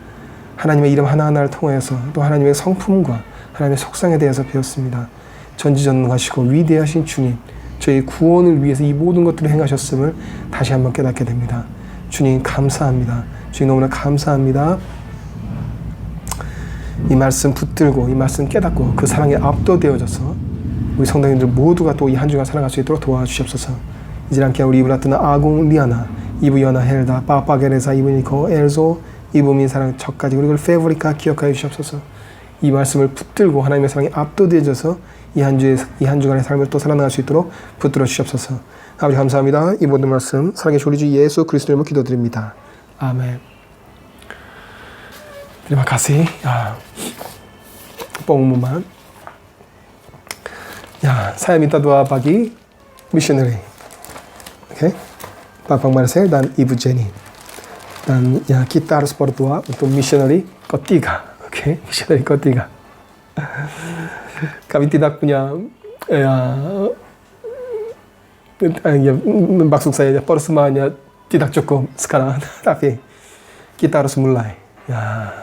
Speaker 1: 하나님의 이름 하나하나를 통하여서 또 하나님의 성품과 하나님의 속성에 대해서 배웠습니다. 전지전능하시고 위대하신 주님, 저희 구원을 위해서 이 모든 것들을 행하셨음을 다시 한번 깨닫게 됩니다. 주님 감사합니다. 주님 너무나 감사합니다. 이 말씀 붙들고 이 말씀 깨닫고 그 사랑에 압도되어져서 우리 성도님들 모두가 또 이 한 주간 살아갈 수 있도록 도와주시옵소서. 이제 않게 우리 이브라트나 아공 리아나 이브 연아 헬다 빠빠게레사 이브니코 엘소 이브민 사랑 척까지 그리고 페브리카 기억하여 주시옵소서. 이 말씀을 붙들고 하나님의 사랑에 압도되어져서 이 한 주간의 삶을 또 살아나갈 수 있도록 붙들어 주시옵소서. 아버지 감사합니다. 이 모든 말씀 사랑의 우리 주 예수 그리스도 이름으로 기도드립니다. 아멘. Terima kasih. Pengumuman. Ya, saya minta doa bagi missionary. Oke. Bapak Marcel dan Ibu Jenny. Dan ya kita harus berdoa untuk missionary ketiga. Oke, missionary ketiga. Kami tidak punya maksud saya personalnya tidak cukup sekarang, tapi kita harus mulai. Ya.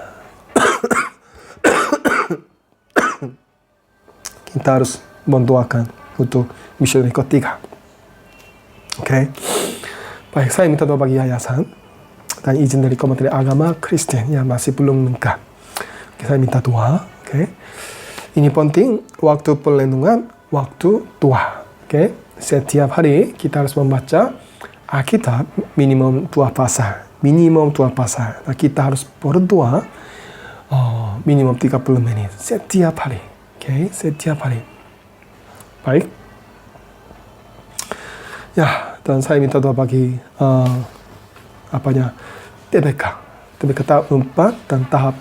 Speaker 1: Kita harus mendoakan untuk missionary ketiga. Oke. Baik, saya minta doa bagi yayasan dan izin dari Kementerian Agama Kristen yang masih belum lengkap. Oke, saya minta doa. Oke. Ini penting, waktu perlindungan, waktu doa. Oke. Setiap hari kita harus membaca Alkitab minimum 2 pasal. Minimum 2 pasal. Nah, kita harus berdoa minimum 30 menit setiap hari. Oke, setiap hari. Baik. Ya, dan saya minta doa bagi TBK tahap 4 dan tahap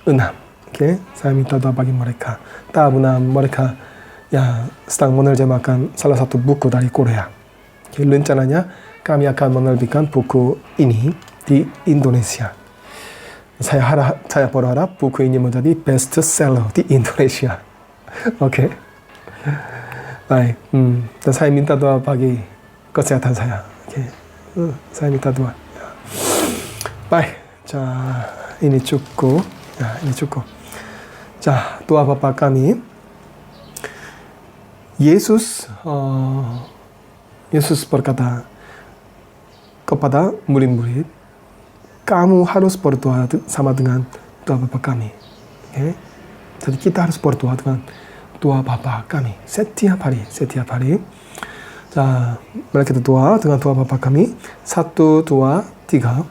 Speaker 1: 6. Oke, saya minta doa bagi mereka. Tahap 6 mereka yang sedang menerjemahkan salah satu buku dari Korea. Oke, rencananya kami akan menerbitkan buku ini di Indonesia. Saya berharap buku ini menjadi best seller di Indonesia. Oke. Baik. Dan saya minta doa bagi kesehatan saya. Oke. Saya minta doa. Ya. Baik. 자, ini cukup. Ya, ini cukup. 자, doa Bapa kami. Yesus berkata kepada murid-murid, kamu harus berdoa sama dengan doa Bapa kami. Okay? Jadi kita harus berdoa dengan doa Bapa kami setiap hari. 자, mari kita doa dengan doa Bapa kami. 1, 2, 3.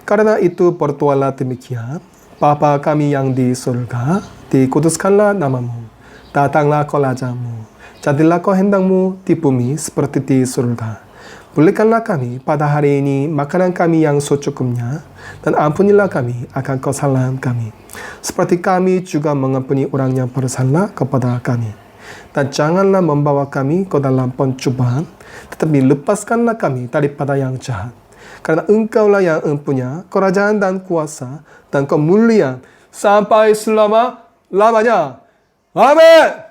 Speaker 1: Karena itu berdoalah demikian. Bapa kami yang di surga, dikuduskanlah namamu, datanglah kerajaanmu, jadilah kehendakmu di bumi seperti di surga. Berikanlah kami pada hari ini makanan kami yang secukupnya, dan ampunilah kami akan kesalahan kami, seperti kami juga mengampuni orang yang bersalah kepada kami. Dan janganlah membawa kami ke dalam pencobaan, tetapi lepaskanlah kami daripada yang jahat. Karena Engkaulah yang mempunyai kerajaan dan kuasa dan kemuliaan sampai selama-lamanya. Amin.